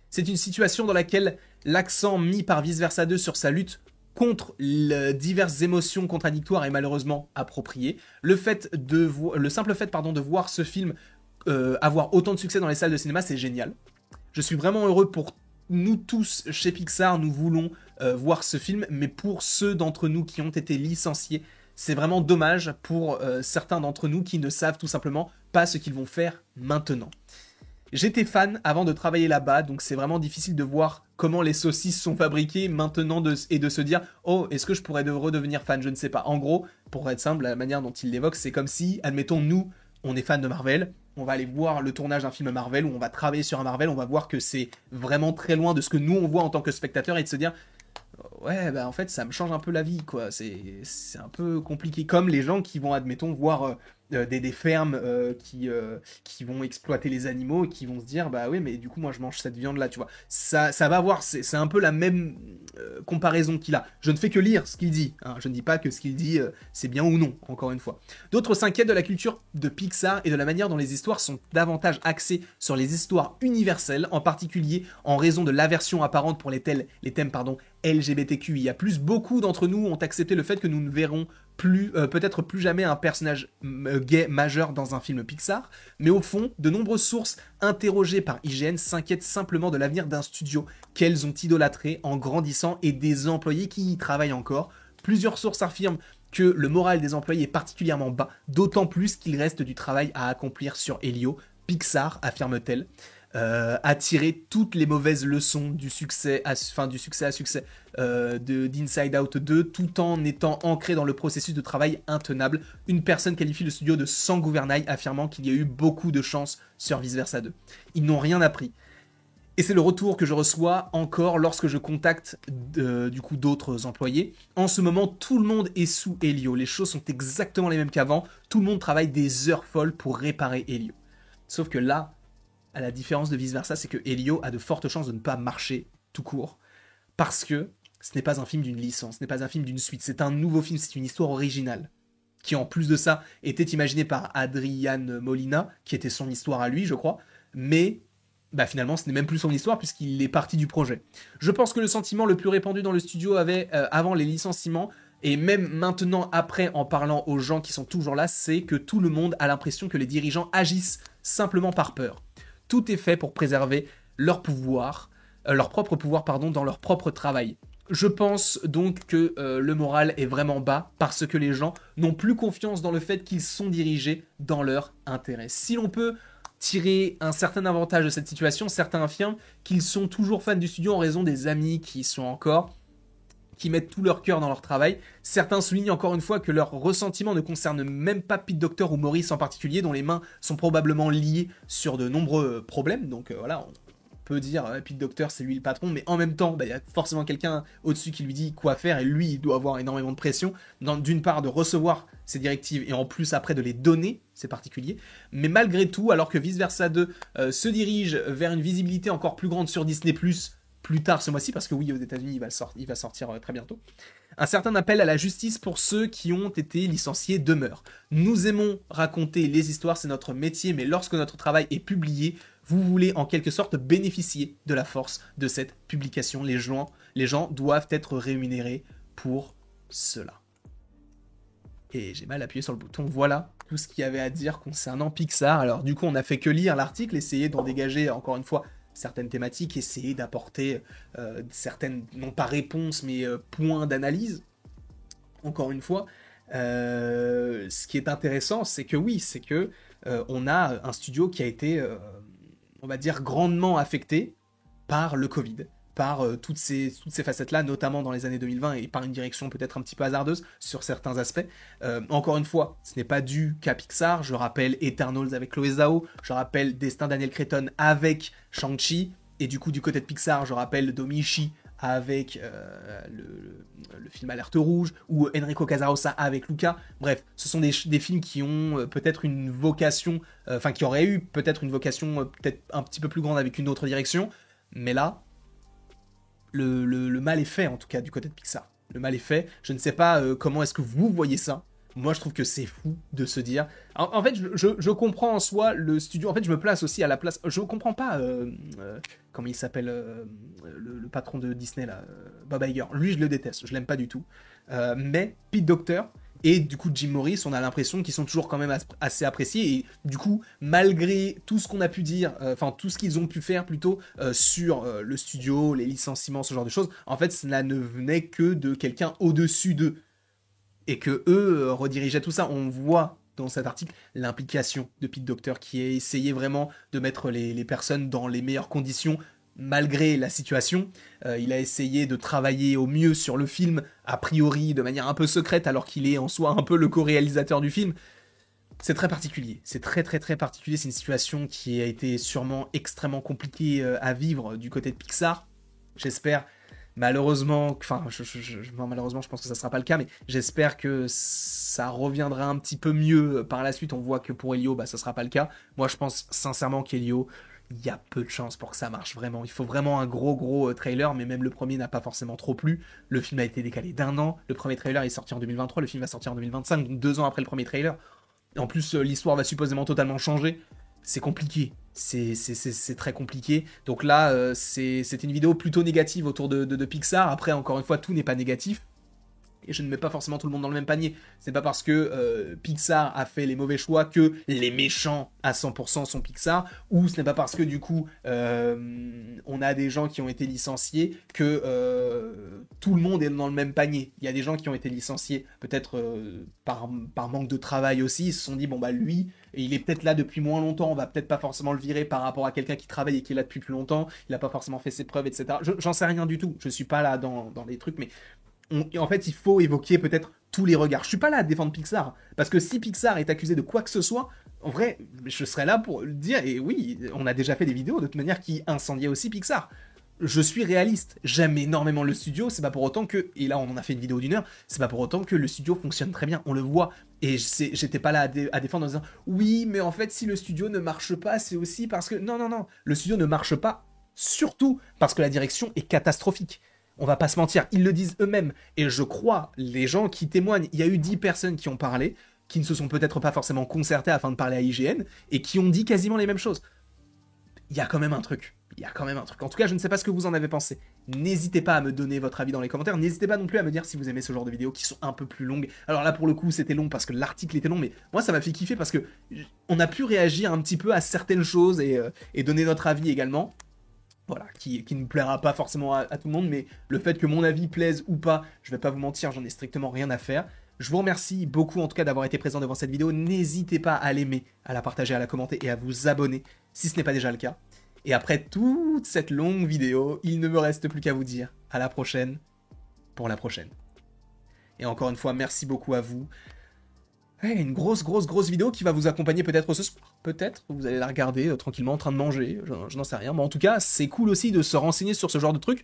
C'est une situation dans laquelle l'accent mis par Vice Versa 2 sur sa lutte contre les diverses émotions contradictoires est malheureusement approprié. Le simple fait de voir ce film avoir autant de succès dans les salles de cinéma, c'est génial. Je suis vraiment heureux pour nous tous chez Pixar, nous voulons voir ce film, mais pour ceux d'entre nous qui ont été licenciés, c'est vraiment dommage pour certains d'entre nous qui ne savent tout simplement pas ce qu'ils vont faire maintenant. J'étais fan avant de travailler là-bas, donc c'est vraiment difficile de voir comment les saucisses sont fabriquées maintenant et de se dire « Oh, est-ce que je pourrais redevenir fan ?» Je ne sais pas. En gros, pour être simple, la manière dont il l'évoque, c'est comme si, admettons, nous, on est fan de Marvel, on va aller voir le tournage d'un film Marvel, ou on va travailler sur un Marvel, on va voir que c'est vraiment très loin de ce que nous on voit en tant que spectateur, et de se dire ouais, bah en fait ça me change un peu la vie, quoi. C'est un peu compliqué. Comme les gens qui vont, admettons, voir des fermes qui vont exploiter les animaux et qui vont se dire bah oui, mais du coup moi je mange cette viande là, tu vois. Ça va avoir, c'est un peu la même comparaison qu'il a. Je ne fais que lire ce qu'il dit, hein. Je ne dis pas que ce qu'il dit c'est bien ou non, encore une fois. D'autres s'inquiètent de la culture de Pixar et de la manière dont les histoires sont davantage axées sur les histoires universelles, en particulier en raison de l'aversion apparente pour les thèmes LGBTQIA+. Beaucoup d'entre nous ont accepté le fait que nous ne verrons peut-être plus jamais un personnage gay majeur dans un film Pixar, mais au fond, de nombreuses sources interrogées par IGN s'inquiètent simplement de l'avenir d'un studio qu'elles ont idolâtré en grandissant et des employés qui y travaillent encore. Plusieurs sources affirment que le moral des employés est particulièrement bas, d'autant plus qu'il reste du travail à accomplir sur Helio. Pixar, affirme-t-elle, a tiré toutes les mauvaises leçons du succès à succès d'Inside Out 2 tout en étant ancré dans le processus de travail intenable. Une personne qualifie le studio de sans gouvernail, affirmant qu'il y a eu beaucoup de chance sur Vice Versa 2. Ils n'ont rien appris. Et c'est le retour que je reçois encore lorsque je contacte d'autres employés. En ce moment, tout le monde est sous Helio. Les choses sont exactement les mêmes qu'avant. Tout le monde travaille des heures folles pour réparer Helio. Sauf que là, à la différence de Vice Versa, c'est que Helio a de fortes chances de ne pas marcher tout court. Parce que ce n'est pas un film d'une licence, ce n'est pas un film d'une suite, c'est un nouveau film, c'est une histoire originale. Qui en plus de ça, était imaginée par Adrian Molina, qui était son histoire à lui, je crois. Mais finalement, ce n'est même plus son histoire puisqu'il est parti du projet. Je pense que le sentiment le plus répandu dans le studio avant les licenciements, et même maintenant après en parlant aux gens qui sont toujours là, c'est que tout le monde a l'impression que les dirigeants agissent simplement par peur. Tout est fait pour préserver leur propre pouvoir dans leur propre travail. Je pense donc que le moral est vraiment bas parce que les gens n'ont plus confiance dans le fait qu'ils sont dirigés dans leur intérêt. Si l'on peut tirer un certain avantage de cette situation. Certains affirment qu'ils sont toujours fans du studio en raison des amis qui sont encore, qui mettent tout leur cœur dans leur travail. Certains soulignent encore une fois que leur ressentiment ne concerne même pas Pete Docter ou Maurice en particulier, dont les mains sont probablement liées sur de nombreux problèmes. Donc voilà, on peut dire Pete Docter c'est lui le patron, mais en même temps, il y a forcément quelqu'un au-dessus qui lui dit quoi faire, et lui il doit avoir énormément de pression, d'une part de recevoir ces directives et en plus après de les donner, c'est particulier. Mais malgré tout, alors que Vice Versa 2 se dirige vers une visibilité encore plus grande sur Disney+, plus tard ce mois-ci, parce que oui, aux États-Unis il va sortir très bientôt, un certain appel à la justice pour ceux qui ont été licenciés demeure. Nous aimons raconter les histoires, c'est notre métier, mais lorsque notre travail est publié, vous voulez en quelque sorte bénéficier de la force de cette publication. Les gens doivent être rémunérés pour cela. Et j'ai mal appuyé sur le bouton. Voilà tout ce qu'il y avait à dire concernant Pixar. Alors du coup, on n'a fait que lire l'article, essayer d'en dégager encore une fois certaines thématiques, essayer d'apporter certaines, non pas réponses, mais points d'analyse. Encore une fois, ce qui est intéressant, c'est que oui, c'est que on a un studio qui a été, on va dire, grandement affecté par le Covid, par toutes ces facettes-là, notamment dans les années 2020, et par une direction peut-être un petit peu hasardeuse sur certains aspects. Encore une fois, ce n'est pas dû qu'à Pixar. Je rappelle Eternals avec Chloé Zhao, je rappelle Destin Daniel Cretton avec Shang-Chi, et du coup, du côté de Pixar, je rappelle Domichi avec le film Alerte Rouge, ou Enrico Casarosa avec Luca. Bref, ce sont des films qui ont peut-être une vocation, qui auraient eu peut-être une vocation peut-être un petit peu plus grande avec une autre direction, mais là, le mal est fait, en tout cas, du côté de Pixar. Le mal est fait. Je ne sais pas comment est-ce que vous voyez ça. Moi, je trouve que c'est fou de se dire... En fait, je comprends en soi le studio. En fait, je me place aussi à la place... Je comprends pas... comment il s'appelle le patron de Disney, là, Bob Iger. Lui, je le déteste. Je l'aime pas du tout. Mais Pete Docter et du coup Jim Morris, on a l'impression qu'ils sont toujours quand même assez appréciés. Et du coup, malgré tout ce qu'on a pu dire, tout ce qu'ils ont pu faire plutôt sur le studio, les licenciements, ce genre de choses, en fait, cela ne venait que de quelqu'un au-dessus d'eux. Et que eux redirigeaient tout ça. On voit dans cet article l'implication de Pete Docter qui a essayé vraiment de mettre les personnes dans les meilleures conditions malgré la situation. Il a essayé de travailler au mieux sur le film, a priori de manière un peu secrète, alors qu'il est en soi un peu le co-réalisateur du film. C'est très particulier, c'est très très très particulier, c'est une situation qui a été sûrement extrêmement compliquée à vivre du côté de Pixar. J'espère... Malheureusement, malheureusement, je pense que ça sera pas le cas, mais j'espère que ça reviendra un petit peu mieux par la suite. On voit que pour Elio, ça sera pas le cas. Moi, je pense sincèrement qu'Elio, il y a peu de chances pour que ça marche vraiment. Il faut vraiment un gros trailer, mais même le premier n'a pas forcément trop plu. Le film a été décalé d'1 an. Le premier trailer est sorti en 2023, le film va sortir en 2025, donc 2 ans après le premier trailer. En plus, l'histoire va supposément totalement changer. C'est compliqué, c'est très compliqué. Donc là, c'est une vidéo plutôt négative autour de Pixar. Après, encore une fois, tout n'est pas négatif. Et je ne mets pas forcément tout le monde dans le même panier. C'est pas parce que Pixar a fait les mauvais choix que les méchants à 100% sont Pixar, ou ce n'est pas parce que du coup on a des gens qui ont été licenciés que tout le monde est dans le même panier. Il y a des gens qui ont été licenciés peut-être par manque de travail aussi. Ils se sont dit bon bah lui il est peut-être là depuis moins longtemps, on va peut-être pas forcément le virer par rapport à quelqu'un qui travaille et qui est là depuis plus longtemps. Il a pas forcément fait ses preuves, etc. J'en sais rien du tout. Je suis pas là dans les trucs, mais en fait, il faut évoquer peut-être tous les regards. Je suis pas là à défendre Pixar, parce que si Pixar est accusé de quoi que ce soit, en vrai, je serais là pour le dire, et oui, on a déjà fait des vidéos de toute manière qui incendiaient aussi Pixar. Je suis réaliste, j'aime énormément le studio, c'est pas pour autant que, et là on en a fait une vidéo d'1 heure, c'est pas pour autant que le studio fonctionne très bien, on le voit, et j'étais pas là à défendre en disant, oui, mais en fait si le studio ne marche pas, c'est aussi parce que, non, le studio ne marche pas, surtout parce que la direction est catastrophique. On va pas se mentir, ils le disent eux-mêmes. Et je crois, les gens qui témoignent, il y a eu 10 personnes qui ont parlé, qui ne se sont peut-être pas forcément concertées afin de parler à IGN, et qui ont dit quasiment les mêmes choses. Il y a quand même un truc. En tout cas, je ne sais pas ce que vous en avez pensé. N'hésitez pas à me donner votre avis dans les commentaires. N'hésitez pas non plus à me dire si vous aimez ce genre de vidéos qui sont un peu plus longues. Alors là, pour le coup, c'était long parce que l'article était long, mais moi, ça m'a fait kiffer parce que on a pu réagir un petit peu à certaines choses et donner notre avis également. Voilà, qui ne plaira pas forcément à tout le monde, mais le fait que mon avis plaise ou pas, je vais pas vous mentir, j'en ai strictement rien à faire. Je vous remercie beaucoup en tout cas d'avoir été présent devant cette vidéo. N'hésitez pas à l'aimer, à la partager, à la commenter et à vous abonner si ce n'est pas déjà le cas. Et après toute cette longue vidéo, il ne me reste plus qu'à vous dire à la prochaine pour la prochaine. Et encore une fois, merci beaucoup à vous. Ouais, une grosse vidéo qui va vous accompagner peut-être ce soir. Peut-être, vous allez la regarder tranquillement en train de manger, je n'en sais rien. Mais en tout cas, c'est cool aussi de se renseigner sur ce genre de trucs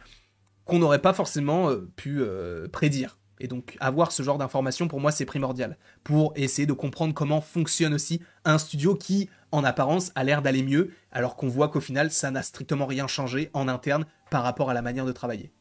qu'on n'aurait pas forcément pu prédire. Et donc, avoir ce genre d'informations, pour moi, c'est primordial. Pour essayer de comprendre comment fonctionne aussi un studio qui, en apparence, a l'air d'aller mieux, alors qu'on voit qu'au final, ça n'a strictement rien changé en interne par rapport à la manière de travailler.